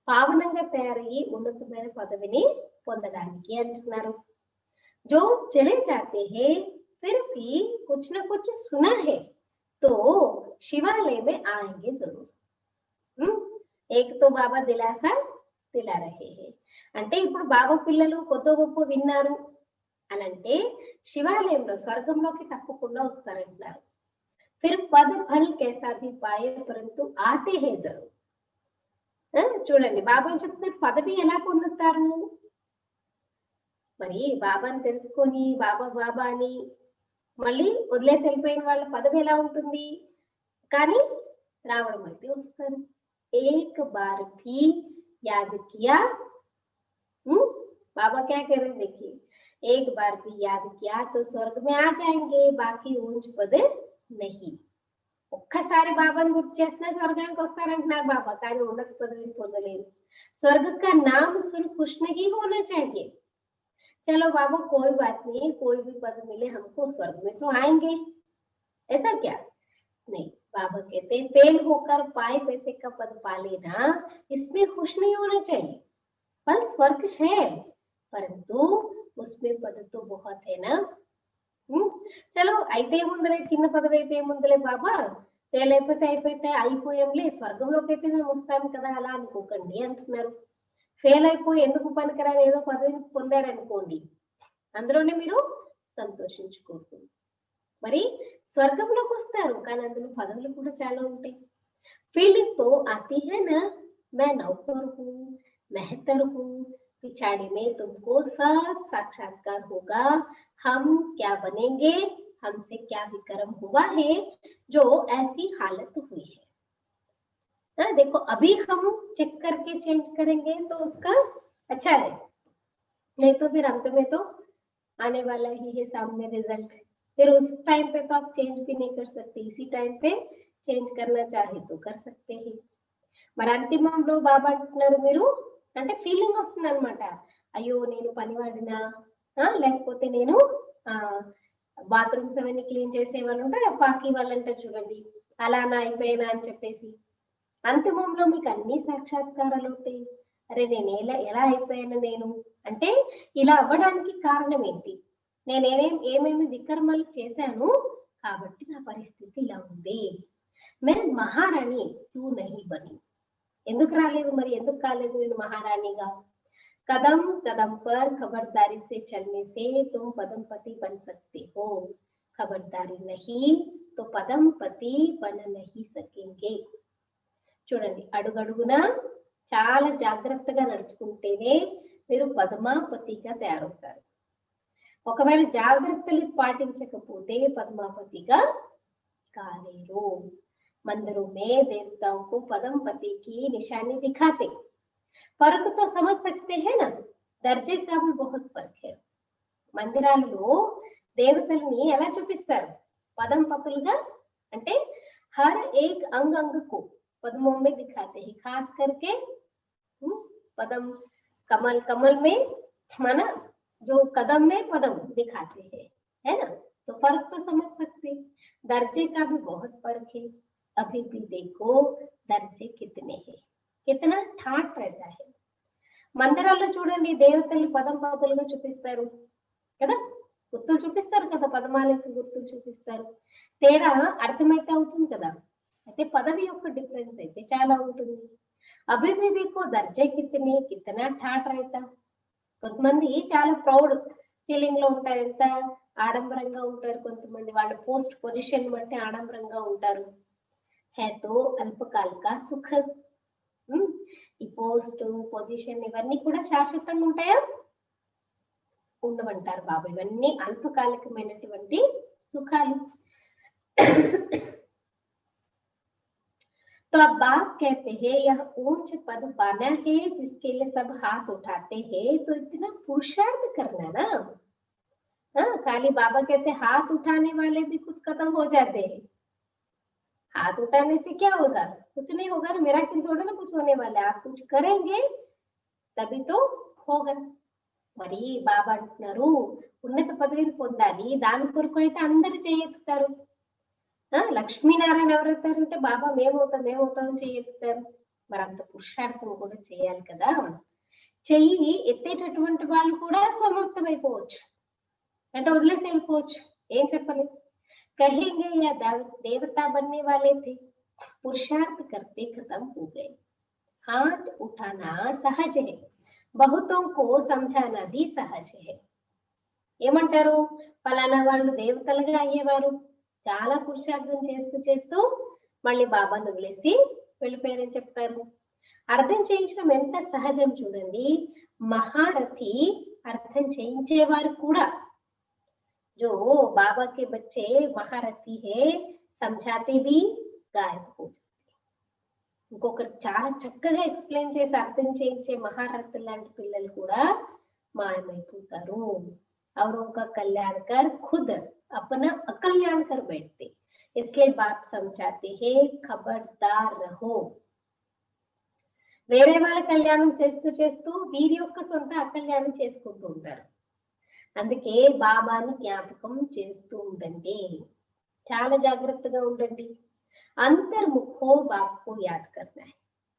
పావనంగా తయారయ్యి ఉన్నతమైన పదవిని పొందడానికి అంటున్నారు। जो चले जाते हैं फिर भी कुछ न कुछ सुना है तो शिवालय में आएंगे जरूर। एक तो बाबा दिलासा दिला रहे हैं, అంటే ఇప్పుడు బాబా పిల్లలు కొత్త గొప్ప విన్నారు అని అంటే శివాలయంలో స్వర్గంలోకి తప్పకుండా వస్తారంటున్నారు। फिर पद फल कैसा भी पाए परंतु आते हैं जरूर। చూడండి బాబా చెప్తున్నారు పదవి ఎలా పొందుతారు? మరి బాబాని తెలుసుకొని బాబా బాబా అని మళ్ళీ వదిలేసి వెళ్ళిపోయిన వాళ్ళ పదవి ఎలా ఉంటుంది? కానీ రావడం అయితే వస్తారు। एक बार भी याद किया, बाबा क्या कह रहे देखिए, एक बार भी याद किया तो स्वर्ग में आ जाएंगे, बाकी ऊंच पद नहीं। ఒక్కసారి బాబాని గుర్తు చేసినా స్వర్గానికి వస్తారంటున్నారు బాబా, కానీ ఉన్నత పదవిని పొందలేదు। स्वर्ग का नाम सुन खुश नहीं होना चाहिए। चलो बाबा कोई बात नहीं, कोई भी पद मिले हमको स्वर्ग में तो आएंगे, ऐसा क्या नहीं। बाबा कहते हैं फेल होकर पाए पैसे का पद पा लेना, इसमें खुश नहीं होना चाहिए। फल स्वर्ग है परंतु उसमें पद तो बहुत है ना। चलो అయితే ముందలే, చిన్న పదవి అయితే ముందలే బాబా, ఫెయిల్ అయిపోయాంలే, స్వర్గంలోకి అయితే మేము వస్తాం కదా అలా అనుకోకండి అంటున్నారు। ఫెయిల్ అయిపోయి ఎందుకు పనికిరాని ఏదో పదవిని పొందారనుకోండి, అందులోనే మీరు సంతోషించుకోండి। మరి స్వర్గంలోకి వస్తారు కానీ అందులో పదవులు కూడా చాలా ఉంటాయి। फीलिंग तो आती है ना, मैं नौकर हूँ, मेहतर हूँ, पिछाड़ी में तुमको सब साक्षात्कार होगा, हम क्या बनेंगे, हमसे क्या विक्रम हुआ है जो ऐसी हालत हुई है। देखो अभी हम चेक करके चेंज करेंगे तो उसका अच्छा है, नहीं तो फिर अंत में तो आने वाला ही है सामने रिजल्ट, फिर उस टाइम पे तो आप चेंज भी नहीं कर सकते, इसी टाइम पे చేంజ్ करना चाहे तो कर सकते हैं। మరి అంతిమంలో బాబా అంటున్నారు మీరు అంటే ఫీలింగ్ వస్తుంది అనమాట, అయ్యో నేను పనివాడినా, లేకపోతే నేను బాత్రూమ్స్ అవన్నీ క్లీన్ చేసే వాళ్ళు ఉంటారు, పాకి వాళ్ళు అంటారు చూడండి, అలానా అయిపోయినా అని చెప్పేసి అంతిమంలో మీకు అన్ని సాక్షాత్కారాలు ఉంటాయి. అరే నేను ఎలా అయిపోయాను నేను అంటే, ఇలా అవ్వడానికి కారణం ఏంటి, ఏమేమి వికర్మలు చేశాను కాబట్టి నా పరిస్థితి ఇలా ఉంది, मैं महारानी क्यों नहीं बनी, ఎందుకు రాలేదు మరి, ఎందుకు కాలేదు నేను మహారాణిగా। कदम कदम पर खबरदारी से चलने से तुम पदमपति बन सकते हो, खबरदारी नहीं तो पदमपति बन नहीं सकेंगे। చూడండి అడుగడుగున చాలా జాగ్రత్తగా నడుచుకుంటేనే మీరు పద్మాపతిగా తయారవుతారు, ఒకవేళ జాగ్రత్తలు పాటించకపోతే పద్మాపతిగా కాలేరు। मंदिरों में देवताओं को पद्मपति की निशानी दिखाते, फर्क तो समझ सकते हैं ना, दर्जे का भी बहुत फर्क है। మందిరాలలో దేవతల్ని ఎలా చూపిస్తారు, పదంపతులుగా అంటే हर एक अंग अंग को पद्मों में दिखाते हैं, खास करके पदम कमल, कमल में माना जो कदम में पदम दिखाते हैं, है ना, तो फर्क तो समझ सकते, दर्जे का भी बहुत फर्क है। अभी भी देखो दर्जे कितने हैं, कितना ठाट रहता है। మందిరాల్లో చూడండి దేవతల్ని పదంపతులుగా చూపిస్తారు కదా, గుర్తులు చూపిస్తారు కదా, పదమాలకి గుర్తులు చూపిస్తారు, తేడా అర్థమైతే అవుతుంది కదా, అయితే పదవి యొక్క డిఫరెన్స్ అయితే చాలా ఉంటుంది। అభి भी देखो दर्जे कितने, कितना ठाट रहता। కొంతమంది చాలా ప్రౌడ్ ఫీలింగ్ లో ఉంటారు, ఎంత ఆడంబరంగా ఉంటారు, కొంతమంది వాళ్ళ పోస్ట్ పొజిషన్ బట్టి ఆడంబరంగా ఉంటారు। है तो अल्पकाल का सुख, ఈ పోస్ట్ పొజిషన్ ఇవన్నీ కూడా శాశ్వతంగా ఉంటాయా, ఉండవంటారు బాబా, ఇవన్నీ అల్పకాలికమైనటువంటి సుఖాలు। तो अब बाप कहते हैं यह ऊंच पद पाना है जिसके लिए सब हाथ उठाते हैं, तो इतना पुरुषार्थ करना ना। खाली बाबा कहते हाथ उठाने वाले भी खुद खत्म हो जाते हैं, हाथ उठाने से क्या होगा, कुछ नहीं होगा ना, मेरा क्यों थोड़ा ना कुछ होने वाला है, आप कुछ करेंगे तभी तो होगा। మరి బాబా అంటున్నారు ఉన్నత పదవిని పొందాలి, దాని కొరకు అయితే అందరూ చేయెత్తుతారు। లక్ష్మీనారాయణ ఎవరవుతారంటే బాబా మేమవుతాం చేయెత్తుతారు, మరి అంత పురుషార్థం కూడా చేయాలి కదా। చెయ్యి ఎత్తేటటువంటి వాళ్ళు కూడా సమర్థమైపోవచ్చు, అంటే వదిలేసి వెళ్ళిపోవచ్చు, ఏం చెప్పలేదు। कहेंगे या देवता बनने वाले थे, पुरुषार्थ करते खत्म हो गए। हाथ उठाना सहज है, बहुतों को समझाना भी सहज है। ఏమంటారు, ఫలానా వాళ్ళు దేవతలుగా అయ్యేవారు, చాలా పురుషార్థం చేస్తూ చేస్తూ మళ్ళీ బాబాను వదిలేసి వెళ్ళిపోయారని చెప్తారు। అర్థం చేయించడం ఎంత సహజం చూడండి, మహారథి అర్థం చేయించేవారు కూడా, जो बाबा के बच्चे महारथी है समझाते भी गायब हो जाते, ఇంకొకరు చాలా చక్కగా ఎక్స్ప్లెయిన్ చేసి అర్థం చేయించే మహారథులు లాంటి పిల్లలు కూడా మాయమైపోతారు। औरों का कल्याण कर खुद अपना अकल्याण कर बैठते, इसलिए बाप समझाते हैं खबरदार रहो। వేరే వాళ్ళ కళ్యాణం చేస్తూ చేస్తూ వీరి యొక్క సొంత అకల్యాణం చేసుకుంటూ ఉంటారు, అందుకే బాబాని జ్ఞాపకం చేస్తూ ఉండండి, చాలా జాగ్రత్తగా ఉండండి। अंतर्मुखो बाप को याद करना है,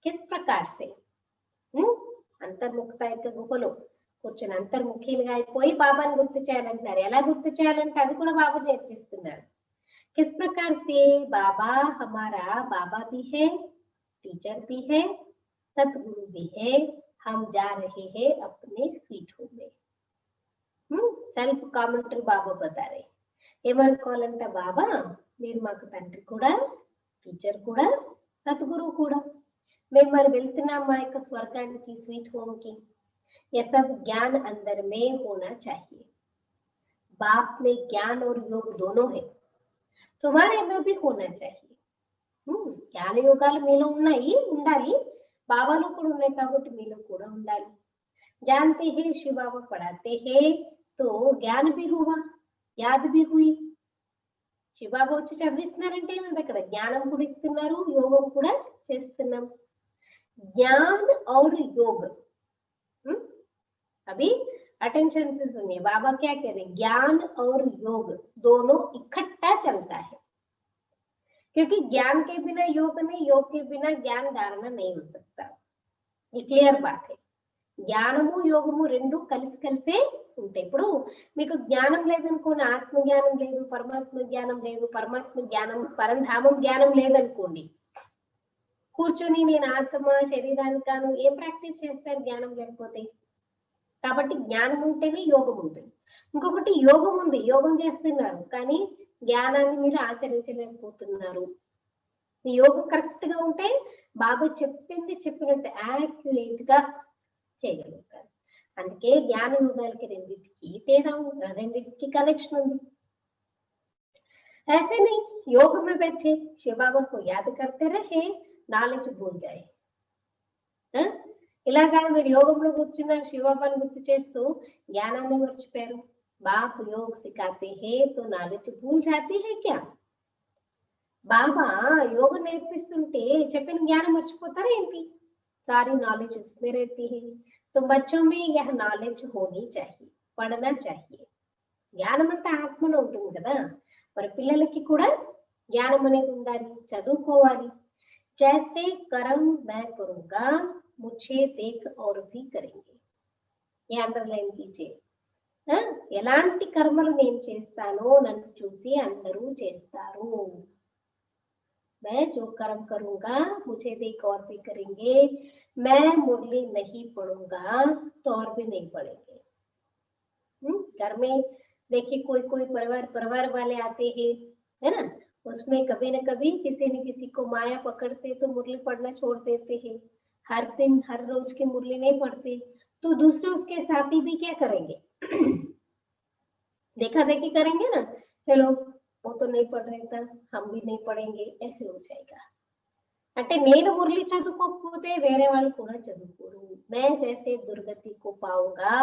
किस प्रकार से, అంతర్ముఖత యొక్క గుహలో కూర్చొని అంతర్ముఖిలుగా అయిపోయి బాబాని గుర్తు చేయాలంటారు, ఎలా గుర్తు చేయాలంటే అది కూడా బాబా నేర్పిస్తున్నారు। किस प्रकार से बाबा हमारा बाबा भी है, टीचर भी है, सतगुरु भी है, हम जा रहे हैं अपने स्वीट होम में। సెల్ఫ్ కామెంటరీ బాబా బతారే, ఏమనుకోవాలంట, బాబా మీరు మాకు తండ్రి కూడా, టీచర్ కూడా, సద్గురువు కూడా, మేము మరి వెళ్తున్నాం మా యొక్క స్వర్గానికి, स्वीट होम की। यह सब ज्ञान अंदर में होना चाहिए। बाप में ज्ञान और योग दोनों है, तुम्हारे में भी होना चाहिए। జ్ఞాన యోగాలు మీలో ఉన్నాయి, ఉండాలి, బాబాలో కూడా ఉన్నాయి కాబట్టి మీలో కూడా ఉండాలి। जानते हैं शिव बाबा पढ़ाते हैं तो ज्ञान भी हुआ, याद भी हुई। శివబాబా వచ్చి చదివిస్తున్నారంటే ఏమైంది, అక్కడ జ్ఞానం కూడా ఇస్తున్నారు, యోగం కూడా చేస్తున్నాం। ज्ञान और योग अभी अटेंशन से सुनिए, बाबा क्या कह रहे हैं, ज्ञान और योग दोनों इकट्ठा चलता है, क्योंकि ज्ञान के बिना योग नहीं, योग के बिना ज्ञान धारणा नहीं हो सकता। ये क्लियर बात है। జ్ఞానము యోగము రెండు కలిసి కలిసే ఉంటాయి। ఇప్పుడు మీకు జ్ఞానం లేదనుకోండి, ఆత్మ జ్ఞానం లేదు, పరమాత్మ జ్ఞానం లేదు, పరమాత్మ జ్ఞానం పరంధామం జ్ఞానం లేదనుకోండి, కూర్చొని నేను ఆత్మ శరీరానికి కాను ఏం ప్రాక్టీస్ చేస్తారు జ్ఞానం లేకపోతే? కాబట్టి జ్ఞానం ఉంటేనే యోగం ఉంటుంది। ఇంకొకటి యోగం ఉంది, యోగం చేస్తున్నారు కానీ జ్ఞానాన్ని మీరు ఆచరించలేకపోతున్నారు। మీ యోగం కరెక్ట్ గా ఉంటే బాబా చెప్పింది చెప్పినట్టు యాక్యురేట్ గా చేయగలుగుతారు। అందుకే జ్ఞాన యోగాలకి రెండింటికి తేడా ఉంది, రెండింటికి కనెక్షన్ ఉంది। ऐसे नहीं योग में बैठे शिव बाबा को याद करते रहे, नॉलेज भूल जाए। ఇలాగా మీరు యోగంలో కూర్చున్న శివబాబాను గుర్తు చేస్తూ జ్ఞానాన్ని మర్చిపోయారు। బాప్ యోగ్ సిఖాతే హే తో నాలెడ్జ్ భూల్ జాతి హే క్యా? బాబా యోగం నేర్పిస్తుంటే చెప్పిన జ్ఞానం మర్చిపోతారా ఏంటి? सारी नॉलेज उसमें रहती है, तो बच्चों में यह नॉलेज होनी चाहिए, पढ़ना चाहिए। జ్ఞానం అంతా ఆత్మలో ఉంటుంది కదా, మరి పిల్లలకి కూడా జ్ఞానం అనేది ఉండాలి, చదువుకోవాలి। जैसे कर्म मैं करूंगा मुझे देख और भी करेंगे, ये अंडरलाइन कीजिए। ఎలాంటి కర్మలు నేను చేస్తానో నన్ను చూసి అందరూ చేస్తారు। मैं जो कर्म करूंगा मुझे देख और भी करेंगे, मैं मुरली नहीं पढ़ूंगा तो और भी नहीं पढ़ेंगे। घर में देखिए कोई कोई परिवार वाले आते हैं, है ना, उसमें कभी न कभी किसी न किसी को माया पकड़ते तो मुरली पढ़ना छोड़ देते हैं। हर दिन हर रोज की मुरली नहीं पढ़ते तो दूसरे उसके साथी भी क्या करेंगे, देखा देखी करेंगे ना, चलो वो तो नहीं पढ़ रहे था हम भी नहीं पढ़ेंगे, ऐसे हो जाएगा। అంటే నేను మురళి చదువుకోకపోతే వేరే వాళ్ళు కూడా చదువుకోరు। मैं जैसे दुर्गति को पाऊंगा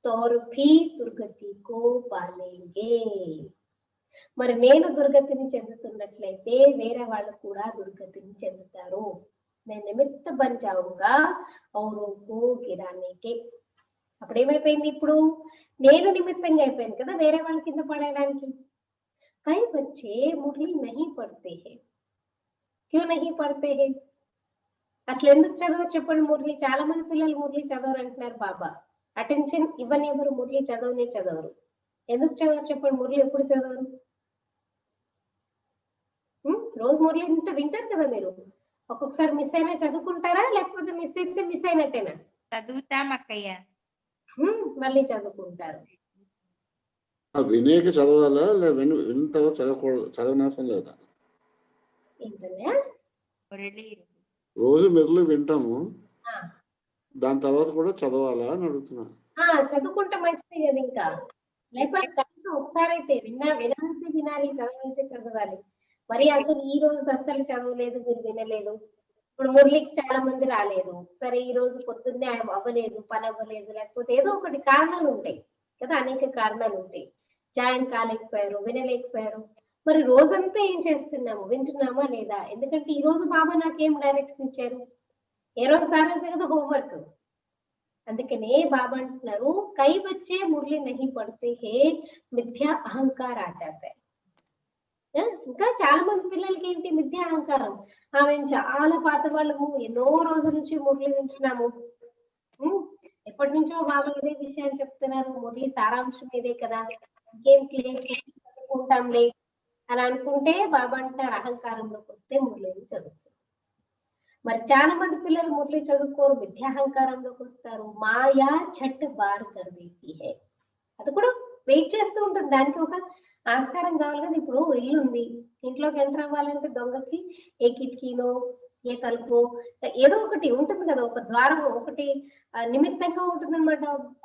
तो और भी दुर्गति को पालेंगे। మరి నేను దుర్గతిని చెందుతున్నట్లయితే వేరే వాళ్ళు కూడా దుర్గతిని చెందుతారు। मैं निमित्त बन जाऊंगा औरों को गिराने के। అప్పుడు ఏమైపోయింది, ఇప్పుడు నేను నిమిత్తంగా అయిపోయాను కదా వేరే వాళ్ళ కింద పడేయడానికి। कई बच्चे मुरली नहीं पढ़ते हैं, क्यों नहीं पढ़ते हैं? అసలు ఎందుకు చదవరు చెప్పండి మురళి? చాలా మంది పిల్లలు మురళి చదవరు అంటున్నారు బాబా। అటెన్షన్ ఇవ్వనివ్వరు, మురళి చదవనే చదవరు। ఎందుకు చదవరు చెప్పండి? మురళి ఎప్పుడు చదవరు? రోజు మురళి ఇంత వింటారు కదా మీరు, ఒక్కొక్కసారి మిస్ అయినా చదువుకుంటారా, లేకపోతే మిస్ అయితే మిస్ అయినట్టేనా? చదువుతాం అక్కయ్య, మళ్ళీ చదువుకుంటారు। వినేకి చదవాలా, విన్న తర్వాత చదవకూడదు, చదవనవసరం లేదా? ఏంటన్నా రోజు మెదలు వింటాము, దాని తర్వాత కూడా చదవాలా అని అడుగుతున్నా। చదువుకుంటే మంచిది కదా, ఇంకా లేకపోతే కనీసం ఒకసారి అయితే వినాలంటే వినాలి, చదవాలంటే చదవాలి। మరి అసలు ఈ రోజు అసలు చదవలేదు, మీరు వినలేదు, ఇప్పుడు మురళికి చాలా మంది రాలేదు, సరే ఈ రోజు పొద్దున్నే అవ్వలేదు, పని అవ్వలేదు, లేకపోతే ఏదో ఒకటి కారణాలు ఉంటాయి కదా, అనేక కారణాలు ఉంటాయి। జాయిన్ కాలేకపోయారు, వినలేకపోయారు, మరి రోజంతా ఏం చేస్తున్నాము, వింటున్నామా లేదా? ఎందుకంటే ఈ రోజు బాబా నాకేం డైరెక్షన్ ఇచ్చారు, ఏ రోజు కాలేదు కదా హోంవర్క్। అందుకనే బాబా అంటున్నారు కై బచ్చే మురళి నహీ పడితే హే మిథ్యా అహంకార ఆ జాతా హై। ఇంకా చాలా మంది పిల్లలకి ఏంటి మిథ్యా అహంకారం, మేము చాలా పాత వాళ్ళము, ఎన్నో రోజుల నుంచి మురళి వింటున్నాము, ఎప్పటి నుంచో బాబా ఇదే విషయాన్ని చెప్తున్నారు, మురళి సారాంశం ఇదే కదా, ఇంకేం చదువుకుంటాంలే అని అనుకుంటే బాబా అంటారు అహంకారంలోకి వస్తే మురళిని చదువుతారు। మరి చాలా మంది పిల్లలు మురళి చదువుకోరు, విద్యాహంకారంలోకి వస్తారు। మాయా ఛట్ బార్ కర్దేతి హై, అది కూడా వెయిట్ చేస్తూ ఉంటుంది, దానికి ఒక ఆస్కారం కావాలి కదా। ఇప్పుడు ఇల్లు ఉంది, ఇంట్లోకి ఎంటర్ అవ్వాలంటే దొంగకి ఏ కిటికీనో ఏ తలుపు ఏదో ఒకటి ఉంటుంది కదా, ఒక ద్వారం ఒకటి నిమిత్తంగా ఉంటుందన్నమాట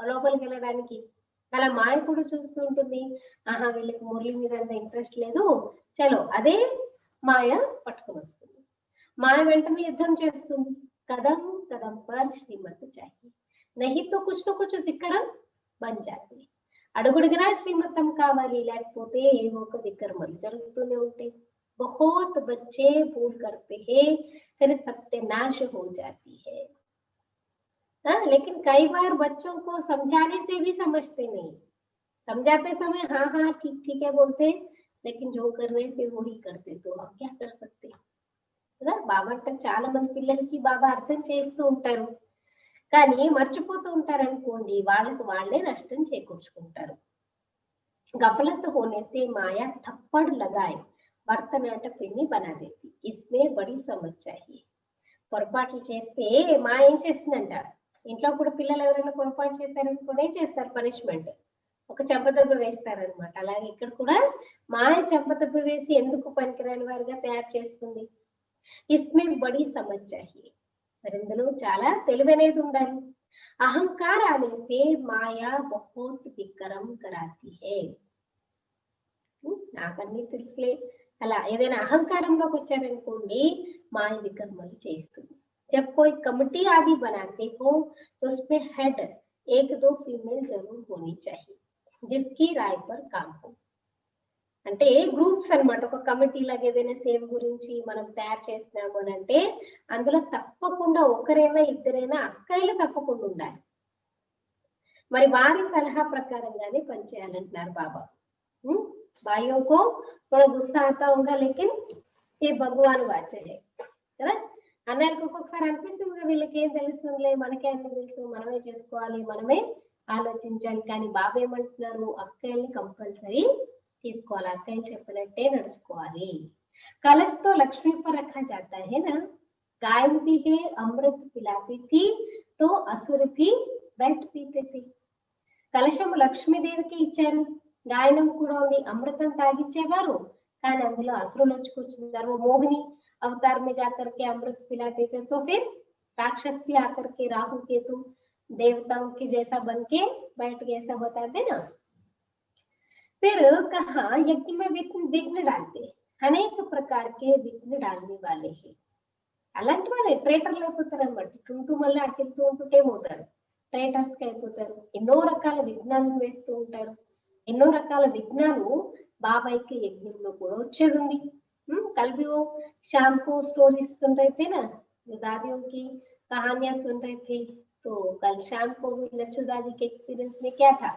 లోపలికి వెళ్ళడానికి. అలా మాయ కూడా చూస్తూ ఉంటుంది, ఆహా వీళ్ళకి మురళి మీద అంత ఇంట్రెస్ట్ లేదు, చలో అదే మాయ పట్టుకుని వస్తుంది. మాయ వెంటనే యుద్ధం చేస్తుంది. కదం కదం పర్ శ్రీమత్ చాహి నహి తో కుచ్ తో కుచ్ విక్రమ్ బన్ జాతి. అడుగుడుగునా శ్రీమతం కావాలి, లేకపోతే ఏవో ఒక విక్రమాలు జరుగుతూనే ఉంటాయి. बहुत बच्चे भूल करते हैं, फिर सत्यानाश हो जाती है। लेकिन कई बार बच्चों को समझाने से भी समझते नहीं, समझाते समय हाँ हाँ ठीक ठीक है बोलते, लेकिन जो कर रहे थे वही करते, तो हम क्या कर सकते కదా. బాబా అంటే చాలా మంది పిల్లలకి బాబా అర్థం చేస్తూ ఉంటారు, కానీ మర్చిపోతూ ఉంటారు అనుకోండి, వాళ్ళకి వాళ్ళే నష్టం చేకూర్చుకుంటారు. गफलत होने से माया थप्पड़ लगाए భరతనాట్య పిన్ని బనా దేతి, ఇస్మే బడి సమజ్ చాహియే. పొరపాట్లు చేస్తే మా ఏం చేస్తుందంట, ఇంట్లో కూడా పిల్లలు ఎవరైనా పొరపాటు చేస్తారనుకోండి ఏం చేస్తారు, పనిష్మెంట్, ఒక చెంపదెబ్బ వేస్తారనమాట. అలాగే ఇక్కడ కూడా మాయ చెంపదెబ్బ వేసి ఎందుకు పనికిరాని వారిగా తయారు చేస్తుంది. ఇస్మే బడి సమజ్ చాహియే, మరి ఇందులో చాలా తెలివనేది ఉండాలి. అహంకారాన్ని సే మాయా బహుత్ వికరం కరాతి హై. నాకన్నీ తెలుసులే అలా ఏదైనా అహంకారంలోకి వచ్చారనుకోండి, మాయ వికర్మలు చేస్తుంది. जब कोई कमेटी आदि बनाते हो तो उसमें हेड एक दो फीमेल जरूर होनी चाहिए जिसकी राय पर काम हो. అంటే గ్రూప్స్ అన్నమాట, ఒక కమిటీ లాగా ఏదైనా సేవ గురించి మనం తయారు చేస్తున్నాము అని అంటే అందులో తప్పకుండా ఒకరైనా ఇద్దరైనా అక్కయ్యలు తప్పకుండా ఉండాలి. మరి వారి సలహా ప్రకారంగానే పనిచేయాలంటున్నారు బాబా. भाइयों को थोड़ा गुस्सा आता होगा, लेकिन ये भगवान वाचे है కదా. అన్నయ్యలకు ఒక్కొక్కసారి అనిపిస్తుంది వీళ్ళకి ఏం తెలుస్తుందిలే, మనకే అన్ని తెలుసు, మనమే చేసుకోవాలి, మనమే ఆలోచించాలి. కానీ బాబా ఏమంటున్నారు, అక్కయ్యల్ని కంపల్సరీ తీసుకోవాలి, అక్కయ్యలు చెప్పినట్టే నడుచుకోవాలి. कलश तो लक्ष्मी पर रखा जाता है ना, गाय भी है अमृत पिलाती थी तो असुर भी बैठ पीते थे. కలశము లక్ష్మీదేవికి ఇచ్చారు, గాయనం కూడా ఉంది, అమృతం తాగిచ్చేవారు, కానీ అందులో అసురులు వచ్చి కూర్చున్నారు. वो मोहिनी अवतार में जाकर के अमृत पिलाते थे, तो फिर राक्षस भी आकर के राहु केतु देवताओं के जैसा बन के बैठ गए, ऐसा बताते ना. फिर कहा यज्ञ में विघ्न डालते, अनेक प्रकार के विघ्न डालने वाले हैं. అలాంటి వాళ్ళే ట్రేటర్లు అయిపోతారు అనమాట. టుంటూ మళ్ళీ అటెళ్తూ ఉంటుంటే ఏమవుతారు, ట్రేటర్స్ కి అయిపోతారు. ఎన్నో రకాల విఘ్నాలను వేస్తూ ఉంటారు. ఎన్నో రకాల విఘ్నాలు బాబాయికి యజ్ఞంలో కూడా వచ్చేది ఉంది. कल भी वो शाम को स्टोरीज सुन रहे थे ना, जो दादियों की कहानियां सुन रहे थे, तो कल शाम को भी लच्छू दादी के एक्सपीरियंस में क्या था,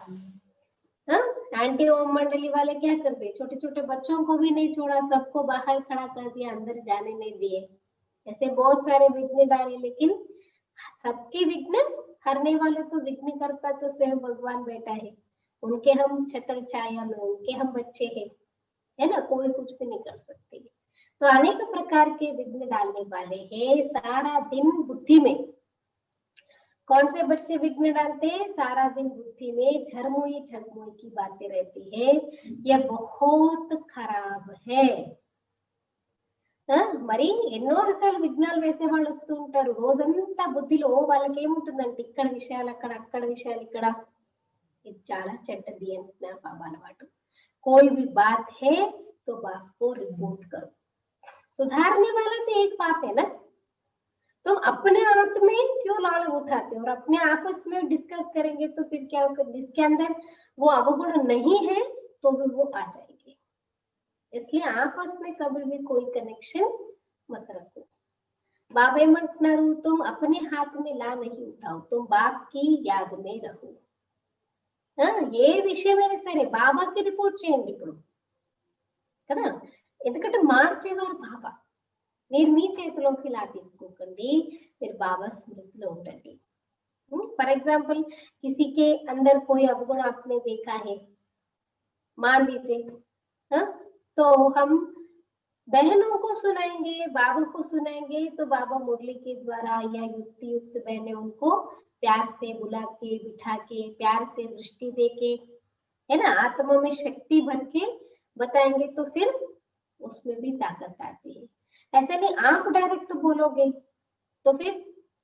आंटी ओम मंडली वाले क्या करते, छोटे छोटे बच्चों को भी नहीं छोड़ा, सबको बाहर खड़ा कर दिया, अंदर जाने नहीं दिए. ऐसे बहुत सारे विघ्न डाले, लेकिन सबके विघ्न हरने वाले तो विघ्नकर्ता तो स्वयं भगवान बैठा है. उनके हम छत्र छाया में, उनके हम बच्चे हैं, है ना, कोई कुछ भी नहीं कर सकते. तो अनेक प्रकार के विघ्न डालने वाले हैं. सारा दिन बुद्धि में कौन से बच्चे विघ्न डालते हैं, सारा दिन बुद्धि में झरमुई झरमुई की बातें रहती है. यह बहुत खराब है. మరి ఎన్నో రకాల విఘ్నాలు వేసే వాళ్ళు వస్తూ ఉంటారు. రోజంతా బుద్ధిలో వాళ్ళకి ఏముంటుందంటే ఇక్కడ విషయాలు అక్కడ, అక్కడ విషయాలు ఇక్కడ. ఇది చాలా చెడ్డది అంటున్నారు బాబా అలవాటు. कोई भी बात है तो बाप को रिपोर्ट करो. सुधारने वाला तो एक बाप है ना, तुम अपने आप में क्यों लाड़ उठाते हो और अपने आपस में डिस्कस करेंगे तो फिर क्या होगा, जिसके अंदर वो अवगुण नहीं है तो भी वो आ जाएंगे. इसलिए आपस में कभी भी कोई कनेक्शन मत रखो. बाबा ఏమంటున్నారు, तुम अपने हाथ में ला नहीं उठाओ, तुम बाप की याद में रहो. ఏ విషయమైనా సరే బాబాకి రిపోర్ట్ చేయండి ఇప్పుడు కదా, ఎందుకంటే మార్చేవారు బాబా. మీరు మీ చేతిలోకి ఇలా తీసుకోకండి, మీరు బాబా స్మృతిలో ఉండండి. फॉर एग्जाम्पल किसी के अंदर कोई अवगुण आपने देखा है, मान लीजिए, तो हम बहनों को सुनाएंगे, बाबा को सुनाएंगे, तो बाबा मुरली के द्वारा या युक्ति युक्त बहने उनको प्यार से बुला के बिठा के प्यार से दृष्टि दे के, है ना, आत्मा में शक्ति भर के बताएंगे, तो फिर उसमें भी ताकत आती है. ऐसे नहीं आप डायरेक्ट बोलोगे तो फिर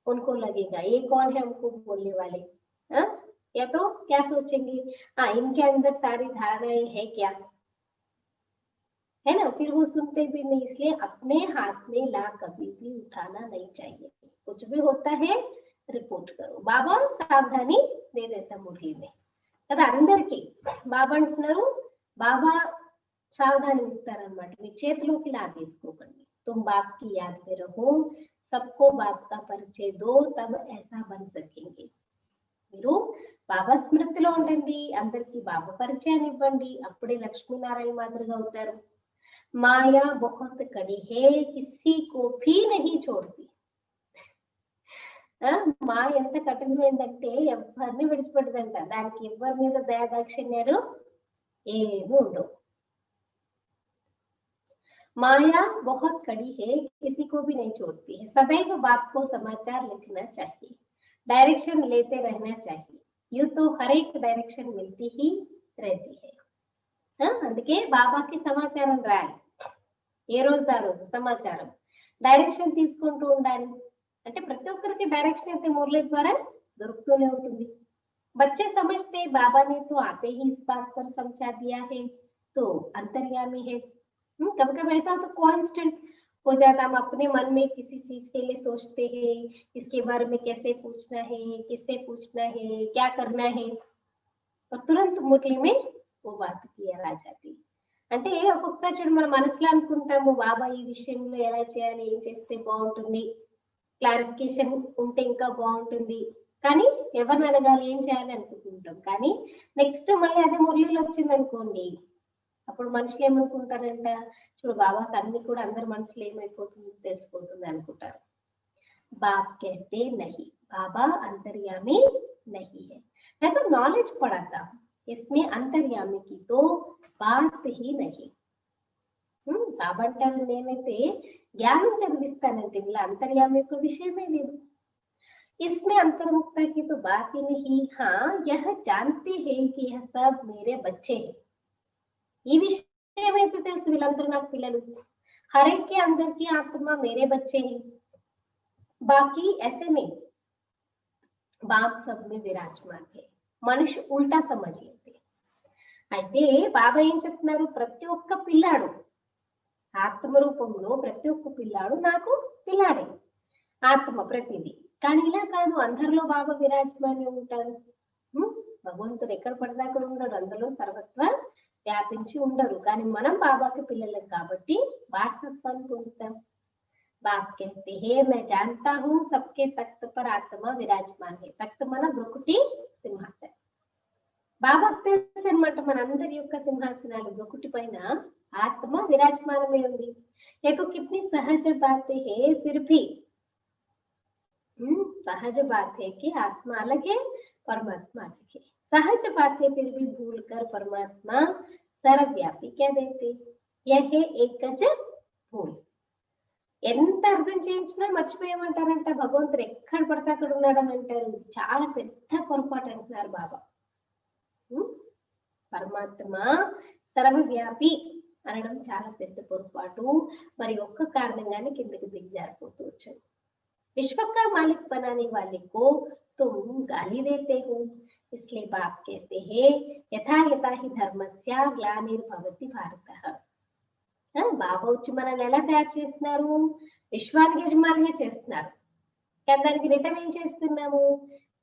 उनको लगेगा ये कौन है हमको बोलने वाले, हाँ? या तो क्या सोचेंगे, हाँ इनके अंदर सारी धारणाएं है क्या, है ना, फिर वो सुनते भी नहीं। इसलिए अपने हाथ में ला कभी भी उठाना नहीं चाहिए, कुछ भी होता है रिपोर्ट करो. బాబా సావధాని दे देता మురళిని కదా అందరికి. బాబా అంటున్నారు, బాబా సావధాని ఇస్తారనమాట, మీ చేతిలోకి లాగేసుకోకండి. तुम बाप की याद में रहो, सबको बाप का परिचय दो, तब ऐसा बन सकेंगे. మీరు బాబా స్మృతిలో ఉండండి, అందరికి బాబా పరిచయాన్ని ఇవ్వండి, అప్పుడే లక్ష్మీనారాయణ మాదిరిగా అవుతారు. మాయా बहुत कड़ी है, किसी को भी नहीं छोड़ती. మా ఎంత కఠినమైందంటే ఎవరిని విడిచిపెట్టదంట, దానికి ఎవరి మీద దయాదాక్షిణ్యాలు ఏమీ ఉండవు. माया बहुत कड़ी है, किसी को भी नहीं छोड़ती है. सदैव बाप को समाचार लिखना चाहिए, डायरेक्शन लेते रहना चाहिए. यूं तो हर एक डायरेक्शन मिलती ही रहती है. అందుకే బాబాకి సమాచారం రాయాలి, ఏ రోజు ఆ రోజు సమాచారం, డైరెక్షన్ తీసుకుంటూ ఉండాలి. అంటే ప్రతి ఒక్కరికి డైరెక్షన్ అయితే మురళి ద్వారా దొరుకుతూనే ఉంటుంది. बच्चे समझते बाबा ने तो आते ही इस बात पर समझा दिया है, तो अंतर्यामी है. कभी कभी ऐसा तो कांस्टेंट हो जाता, हम अपने मन में किसी चीज के लिए सोचते हैं, इसके बारे में कैसे पूछना है, किससे पूछना है, क्या करना है, और तुरंत मुरली में वो बात क्लियर आ जाती. అంటే ఒక్కొక్కసారి చూడు మన మనసులో అనుకుంటాము, బాబా ఈ విషయంలో ఎలా చేయాలి, ఏం చేస్తే బాగుంటుంది, క్లారిఫికేషన్ ఉంటే ఇంకా బాగుంటుంది, కానీ ఎవరిని అడగాలి, ఏం చేయాలి అనుకుంటుంటాం. కానీ నెక్స్ట్ మళ్ళీ అదే మురళిలో వచ్చింది అనుకోండి, అప్పుడు మనుషులు ఏమనుకుంటారంట, చూడు బాబాకి అన్ని కూడా అందరి మనసులో ఏమైపోతుంది తెలిసిపోతుంది అనుకుంటారు. बाप कहते नहीं, बाबा अंतर्यामी नहीं है. मैं तो नॉलेज पढ़ाता हूँ, इसमें अंतर्यामी की तो बात ही नहीं. బాబా అంటారు, నేనైతే జ్ఞానం చదివిస్తానంటే ఇలా అంతర్యామి యొక్క విషయమే లేదు. इसमें अंतर्मुक्ता की तो बात ही नहीं. हाँ यह जानते हैं कि यह सब मेरे बच्चे हैं. ఈ విషయం అయితే తెలుసు, వీళ్ళందరూ నాకు పిల్లలు. हर एक के अंदर की आत्मा मेरे बच्चे हैं. बाकी ऐसे नहीं, बाप सब में विराजमान है. మనిషి ఉల్టా సమజ్ లేతే. అయితే బాబా ఏం చెప్తున్నారు, ప్రతి ఒక్క పిల్లాడు ఆత్మ రూపంలో, ప్రతి ఒక్క పిల్లాడు నాకు పిల్లాడే, ఆత్మ ప్రతిది. కానీ ఇలా కాదు, అందరిలో బాబా విరాజమాని ఉంటారు. భగవంతుడు ఎక్కడ పడితే అక్కడ ఉండడు, అందులో సర్వత్వ వ్యాపించి ఉండరు. కానీ మనం బాబాకి పిల్లలం కాబట్టి వారసత్వాన్ని పొందుతాం. बाप कहते हैं, मैं जानता हूँ सबके तख्त पर आत्मा विराजमान है. तख्त మన బ్రొకుటి సింహాసనం. బాబాకు తెలుసు అన్నమాట, మనందరి యొక్క సింహాసనాలు బ్రొకుటి పైన ఆత్మ విరాజమానమై ఉంది. ये तो कितनी सहज बातें है, फिर भी सहज बात है कि आत्मा अलग है, परमात्मा अलग है. सहज बात है, फिर भी भूल कर परमात्मा सर्वव्यापी कह देते. यह है एक गज भूल. ఎంత అర్థం చేయించినా మర్చిపోయామంటారంట, భగవంతుడు ఎక్కడ పడితే అక్కడ ఉన్నాడని అంటారు. చాలా పెద్ద పొరపాటు అంటున్నారు బాబా. పరమాత్మ సర్వవ్యాపి అనడం చాలా పెద్ద పొరపాటు. మరి ఒక్క కారణంగానే కిందకి దిగజారిపోతూ వచ్చాడు. विश्व का मालिक बनाने वाले को तुम गाली देते हो, इसलिए बाप कहते हैं यथा यथा ही धर्मस्य ग्लानिर्भवति भारतः. బాబా వచ్చి మనల్ని ఎలా తయారు చేస్తున్నారు, విశ్వానికి యజమానిగా చేస్తున్నారు. కానీ దానికి రిటర్న్ ఏం చేస్తున్నాము,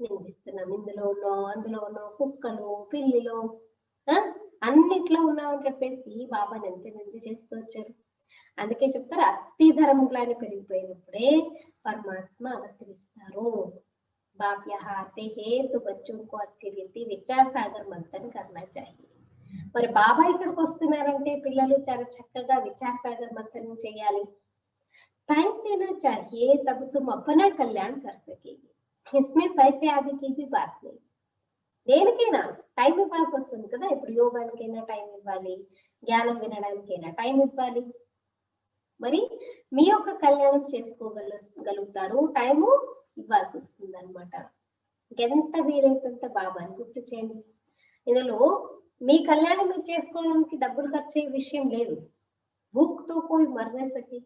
నిందిస్తున్నాం. ఇందులో ఉన్నాం, అందులో ఉన్నాం, కుక్కలు పిల్లిలో అన్నిట్లో ఉన్నాం అని చెప్పేసి బాబాని ఎంత నింద చేస్తూ వచ్చారు. అందుకే చెప్తారు, అతి ధర్మగ్లాని పెరిగిపోయినప్పుడే పరమాత్మ అవతరిస్తారు. बाप यहाँ आते हैं तो बच्चों को अच्छी रीति विचार सागर मंथन करना चाहिए. మరి బాబా ఇక్కడికి వస్తున్నారంటే పిల్లలు చాలా చక్కగా విచార సాగర్ మంథనం చేయాలి. टाइम देना चाहिए, तब तुम अपना कल्याण कर सकेगी. इसमें पैसे आदि की भी बात नहीं. దేనికైనా టైం ఇవ్వాల్సి వస్తుంది కదా. ఇప్పుడు యోగానికైనా టైం ఇవ్వాలి, జ్ఞానం వినడానికైనా టైం ఇవ్వాలి. మరి మీ యొక్క కళ్యాణం చేసుకోగలుగుతారు, టైము ఇవ్వాల్సి వస్తుంది అనమాట. ఎంత వీలైతే బాబాని గుర్తు చేయండి. ఇందులో మీ కళ్యాణం మీరు చేసుకోవడానికి డబ్బులు ఖర్చు అయ్యే విషయం లేదు. భూక్తో కోయి మర్ నా సకే,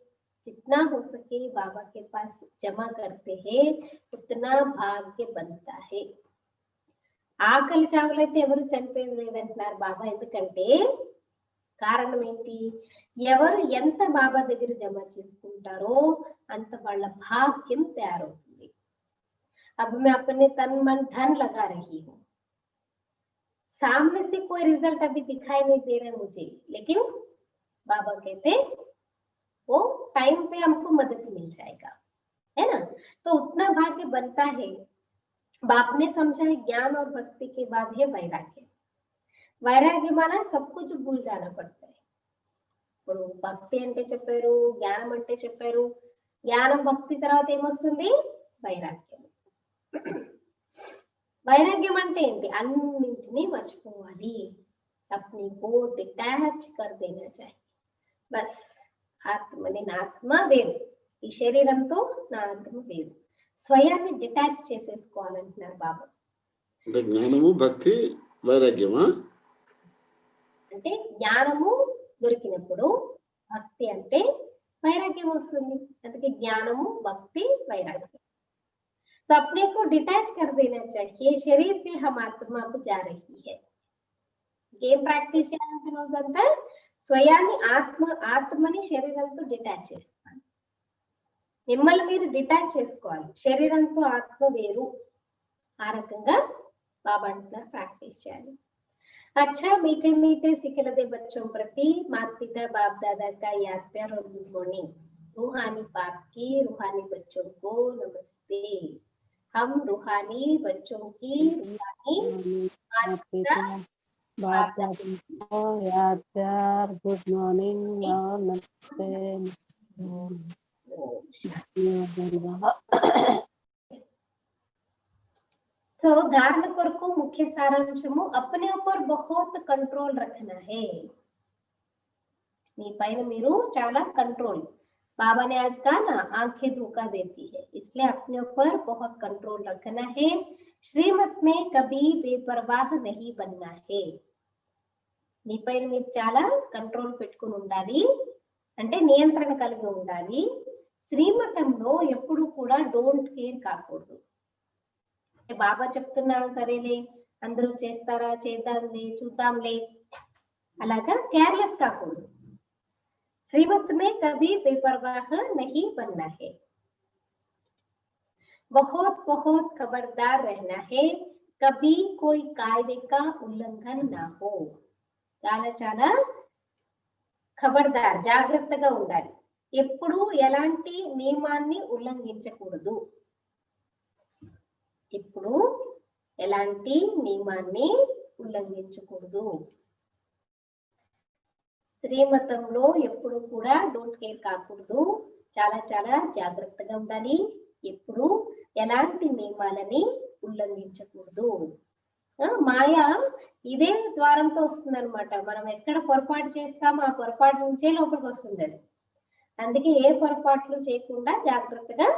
जितना हो सके बाबा के पास जमा करते हैं उतना भाग्य बनता है. ఆకలి చావులైతే ఎవరు చనిపోయేది లేదంటున్నారు బాబా. ఎందుకంటే కారణం ఏంటి? ఎవరు ఎంత బాబా దగ్గర జమ చేసుకుంటారో అంత వాళ్ళ భాగ్యం తయారవుతుంది. अब मैं अपने तन मन धन लगा रही हूँ, सामने से कोई रिजल्ट अभी दिखाई नहीं दे रहा मुझे, लेकिन बाबा कहते वो टाइम पे हमको मदद मिल जाएगा, है ना. तो उतना भाग्य बनता है. बाप ने समझा है ज्ञान और भक्ति के बाद है वैराग्य. वैराग्य माना सब कुछ भूल जाना पड़ता है. ఇప్పుడు భక్తి అంటే చెప్పారు, జ్ఞానం అంటే చెప్పారు. జ్ఞానం భక్తి తర్వాత ఏమొస్తుంది? వైరాగ్యం. వైరాగ్యం అంటే ఏంటి? అన్నింటినీ మర్చిపోవాలి. अपने को डिटैच कर देना चाहिए. బస్ ఆత్మని, నా ఆత్మ వేరు, ఈ శరీరంతో నా ఆత్మ వేరు, స్వయాన్ని డిటాచ్ చేసేసుకోవాలంటున్నారు బాబా. అంటే జ్ఞానము భక్తి వైరాగ్యమా? అంటే జ్ఞానము దొరికినప్పుడు భక్తి అంటే వైరాగ్యం వస్తుంది. అందుకే జ్ఞానము భక్తి వైరాగ్యం. तो अपने को डिटैच कर देना चाहिए. शरीर से हम आत्मा को जा रही है. ఏం ప్రాక్టీస్ చేయాలంటే రోజంతా స్వయాన్ని ఆత్మని శరీరంతో డిటాచ్ చేసుకోవాలి. మిమ్మల్ని మీరు డిటాచ్ చేసుకోవాలి. శరీరంతో ఆత్మ వేరు. ఆ రకంగా బాబా అంటున్నారు ప్రాక్టీస్ చేయాలి. अच्छा मीठे मीठे सिखलते बच्चों प्रति माता पिता बाप दादा का याद प्यार और गुड मॉर्निंग. रूहानी बाप की रूहानी बच्चों को नमस्ते. हम रूहानी बच्चों की रूहानी माता पिता बाप दादा को याद प्यार गुड मॉर्निंग और नमस्ते. సో ధారణ కొరకు ముఖ్య సారాంశము अपने ऊपर बहुत कंट्रोल रखना है. మీ పైన మీరు చాలా कंट्रोल. बाबा ने आज कहा ना आंखें धोखा देती है, इसलिए अपने ऊपर बहुत कंट्रोल रखना है. श्रीमत में कभी बेपरवाह नहीं बनना है. మీ పైన మీరు చాలా కంట్రోల్ పెట్టుకుని ఉండాలి, అంటే నియంత్రణ కలిగి ఉండాలి. శ్రీమతంలో ఎప్పుడు కూడా డోంట్ కేర్ కాకూడదు. బాబా చెప్తున్నారు సరేలే, అందరూ చేస్తారా, చేద్దాంలే, చూద్దాంలే, అలాగా కేర్లెస్ కాకూడదు. श्रीमत में कभी बेपरवाह नहीं बनना है. बहुत बहुत खबरदार रहना है. कभी कोई कायदे का उल्लंघन ना हो. చాలా చాలా ఖబర్దార్, జాగ్రత్తగా ఉండాలి. ఎప్పుడు ఎలాంటి నియమాన్ని ఉల్లంఘించకూడదు. ఇప్పుడు ఎలాంటి నియమాన్ని ఉల్లంఘించకూడదు. శ్రీమతంలో ఎప్పుడు కూడా డోంట్ కేర్ కాకూడదు. చాలా చాలా జాగ్రత్తగా ఉండాలి. ఎప్పుడు ఎలాంటి నియమాలని ఉల్లంఘించకూడదు. మాయ ఇదే ద్వారంతో వస్తుంది అనమాట. మనం ఎక్కడ పొరపాటు చేస్తామో ఆ పొరపాటు నుంచే లోపలికి వస్తుంది అది. అందుకే ఏ పొరపాట్లు చేయకుండా జాగ్రత్తగా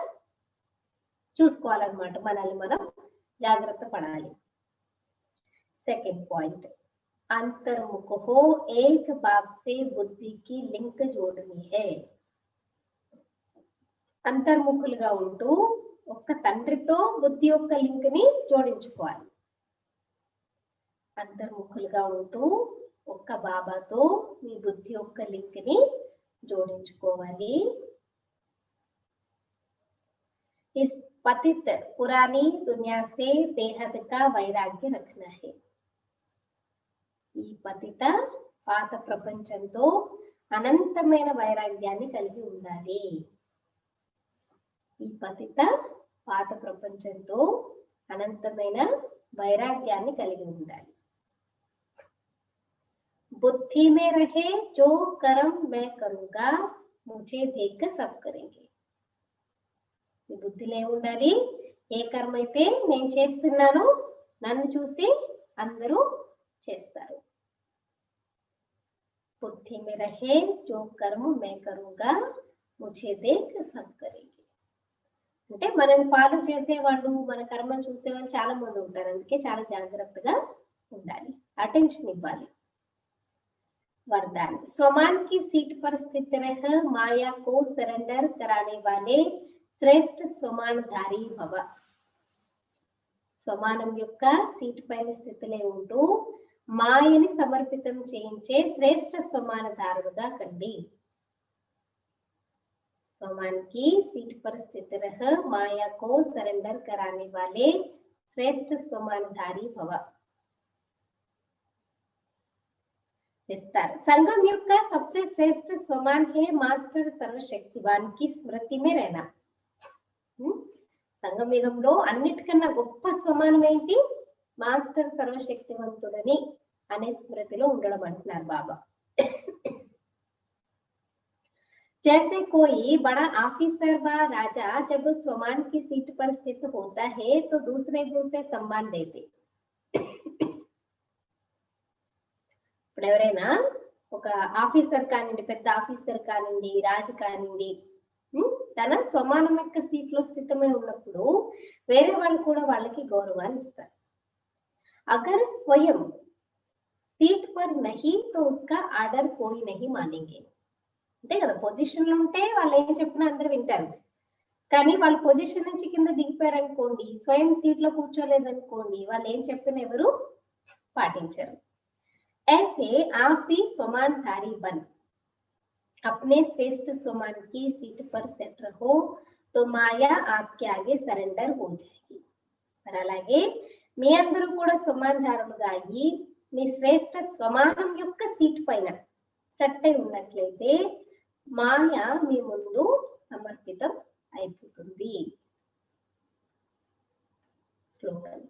చూసుకోవాలన్నమాట. మనల్ని మనం జాగ్రత్త పడాలి. सेकंड पॉइंट, अंतर्मुख हो, एक बाप से बुद्धि की लिंक जोड़नी है. అంతర్ముఖులుగా ఉంటూ ఒక్క తండ్రితో బుద్ధి యొక్క లింక్ ని జోడించుకోవాలి. అంతర్ముఖులుగా ఉంటూ ఒక్క బాబాతో మీ బుద్ధి యొక్క లింక్ ని జోడించుకోవాలి. इस पतित पुरानी दुनिया से बेहद का वैराग्य रखना है. ఈ పతిత పాత ప్రపంచంతో అనంతమైన వైరాగ్యాన్ని కలిగి ఉండాలి. ఈ పతిత పాత ప్రపంచంతో అనంతమైన వైరాగ్యాన్ని కలిగి ఉండాలి. बुद्धि में रहे जो कर्म मैं करूंगा मुझे देखकर सब करेंगे. ఈ బుద్ధిలో ఏముండాలి? ఏ కర్మ అయితే నేను చేస్తున్నానో నన్ను చూసి అందరూ చేస్తారు. बुद्धि में रहे जो कर्म मैं करूंगा मुझे देख सब करेंगे. అంటే మనం ఫాలో చేసేవాళ్ళు, మన కర్మను చూసేవాళ్ళు చాలా మంది ఉంటారు. అందుకే చాలా జాగ్రత్తగా ఉండాలి, అటెన్షన్ ఇవ్వాలి. वरदान। स्वमान की सीट पर स्थित रह माया को सरेंडर कराने वाले శ్రేష్ఠ స్వమానధారి భవ. స్వమానం యొక్క సీట్ పైన స్థితిలో ఉంటూ మాయని సమర్పితం చేయించే శ్రేష్ఠ స్వమానధారుడుగా కండి. स्वमान की सीट पर स्थित रह माया को सरेंडर कराने वाले श्रेष्ठ स्वमानधारी भव. विस्तार. संगम युग का सबसे श्रेष्ठ स्वमान है मास्टर सर्वशक्तिवान की स्मृति में रहना. సంగమ యుగంలో అన్నిటికన్నా గొప్ప స్వమానం ఏంటి? మాస్టర్ సర్వశక్తివంతుడని అనే స్మృతిలో ఉండడం అంటున్నారు బాబా. जैसे कोई बड़ा ऑफिसर व राजा जब स्वमान की सीट पर स्थित होता है तो दूसरे को उसे सम्मान देते. ఇప్పుడు ఎవరైనా ఒక ఆఫీసర్ కానివ్వండి, పెద్ద ఆఫీసర్ కానివ్వండి, రాజు కానివ్వండి, తన స్వమానం యొక్క సీట్ లో స్థితమై ఉన్నప్పుడు వేరే వాళ్ళు కూడా వాళ్ళకి గౌరవాన్ని ఇస్తారు. అగర్ స్వయం సీట్ పర్ నహీ తో ఉస్కా ఆర్డర్ కోయి నహీ మానేంగే. అంతే కదా, పొజిషన్ లో ఉంటే వాళ్ళు ఏం చెప్పినా అందరూ వింటారు. కానీ వాళ్ళ పొజిషన్ నుంచి కింద దిగిపోయారనుకోండి, స్వయం సీట్ లో కూర్చోలేదనుకోండి, వాళ్ళు ఏం చెప్పిన ఎవరు పాటించరు. ऐसे आप भी स्वमानधारी बन अपने श्रेष्ठ स्वमान की सीट पर सेट रहो तो माया आपके आगे सरेंडर हो जाएगी. మరి అలాగే మీ అందరూ కూడా స్వమానధారులుగా అయ్యి మీ శ్రేష్ఠ స్వమానం యొక్క సీట్ పైన సెట్ అయి ఉన్నట్లయితే మాయ మీ ముందు సమర్పితం అయిపోతుంది. स्लोगन.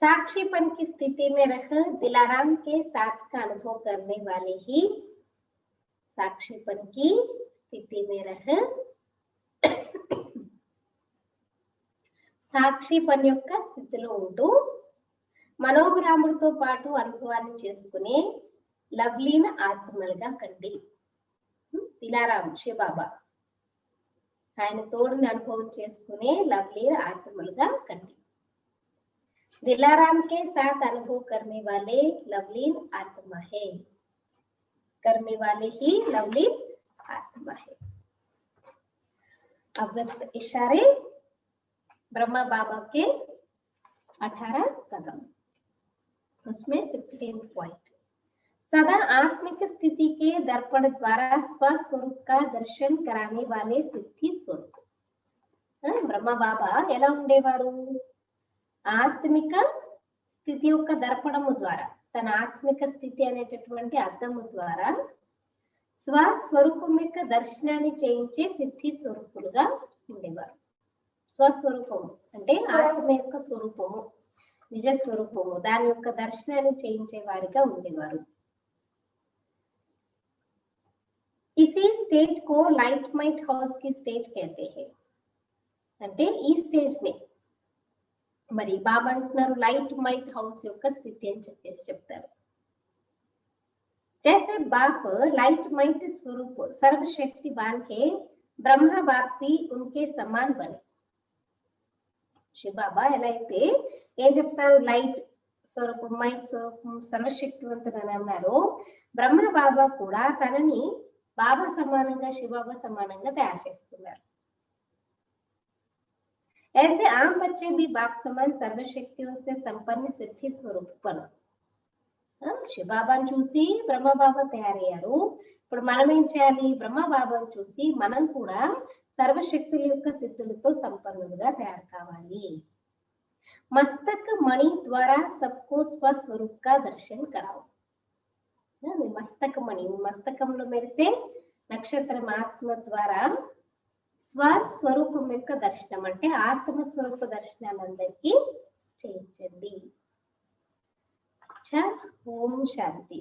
साक्षीपन की स्थिति में रह दिलाराम के साथ का अनुभव करने वाले ही साक्षीपन की स्थिति में रह సాక్షిపన్ యొక్క స్థితిలో ఉంటూ మనోభిరాముడితో పాటు అనుభవాన్ని చేసుకునే లవ్లీన ఆత్మలుగా కండి. దిలారాం శివబాబా ఆయన తోడుని అనుభవం చేసుకునే లవ్లీన ఆత్మలుగా కండి. दिलाराम के साथ अनुभव करने वाले लवलीन आत्मा है. करने वाले ही लवलीन आत्मा है. अव्यक्त इशारे ब्रह्मा बाबा के 18 कदम, उसमें 16 पॉइंट. सदा आत्मिक स्थिति के दर्पण द्वारा स्वस्वरूप का दर्शन कराने वाले सिद्धि स्वरूप. ब्रह्मा बाबा ఎలా ఉండేవారు? ఆత్మిక స్థితి యొక్క దర్పణము ద్వారా, తన ఆత్మిక స్థితి అనేటటువంటి అర్థము ద్వారా స్వస్వరూపం యొక్క దర్శనాన్ని చేయించే సిద్ధి స్వరూపులుగా ఉండేవారు. స్వస్వరూపము అంటే ఆత్మ యొక్క స్వరూపము, నిజ స్వరూపము, దాని యొక్క దర్శనాన్ని చేయించే వారిగా ఉండేవారు. ఇसी స్టేజ్ కో లైట్ మైట్ హౌస్ కి స్టేజ్ कहते हैं. అంటే ఈ స్టేజ్ ని మరి బాబా అంటున్నారు లైట్ మైట్ హౌస్ యొక్క స్థితి అని చెప్పేసి చెప్తారు. जैसे बाप लाइट माइट स्वरूप सर्वशक्तिवान है, ब्रह्मा बाप भी उनके समान बने. శివబాబా ఎలా అయితే ఏం చెప్తారు, లైట్ స్వరూపం, మైట్ స్వరూపం, సర్వశక్తివంతుడు అని అన్నారు, బ్రహ్మ బాబా కూడా తనని బాబా సమానంగా, శివబాబా సమానంగా తయారు చేసుకున్నారు. ऐसे आम बच्चे भी बाप समान सर्वशक्तियों से संपन्न सिद्धि स्वरूप बनो. శివబాబాను చూసి బ్రహ్మబాబా తయారయ్యారు. ఇప్పుడు మనం ఏం చేయాలి? బ్రహ్మబాబాను చూసి మనం కూడా సర్వశక్తుల యొక్క సిద్ధులతో సంపన్నులుగా తయారు కావాలి. మస్తక మణి ద్వారా సబ్కో స్వస్వరూప్ కా దర్శన్ కరావు. మీ మస్తక మణి, మస్తకంలో మెరిసే నక్షత్రం ఆత్మ ద్వారా స్వస్వరూపం యొక్క దర్శనం అంటే ఆత్మస్వరూప దర్శనాన్ని అందరికీ చేయించండి. ఓం శాంతి.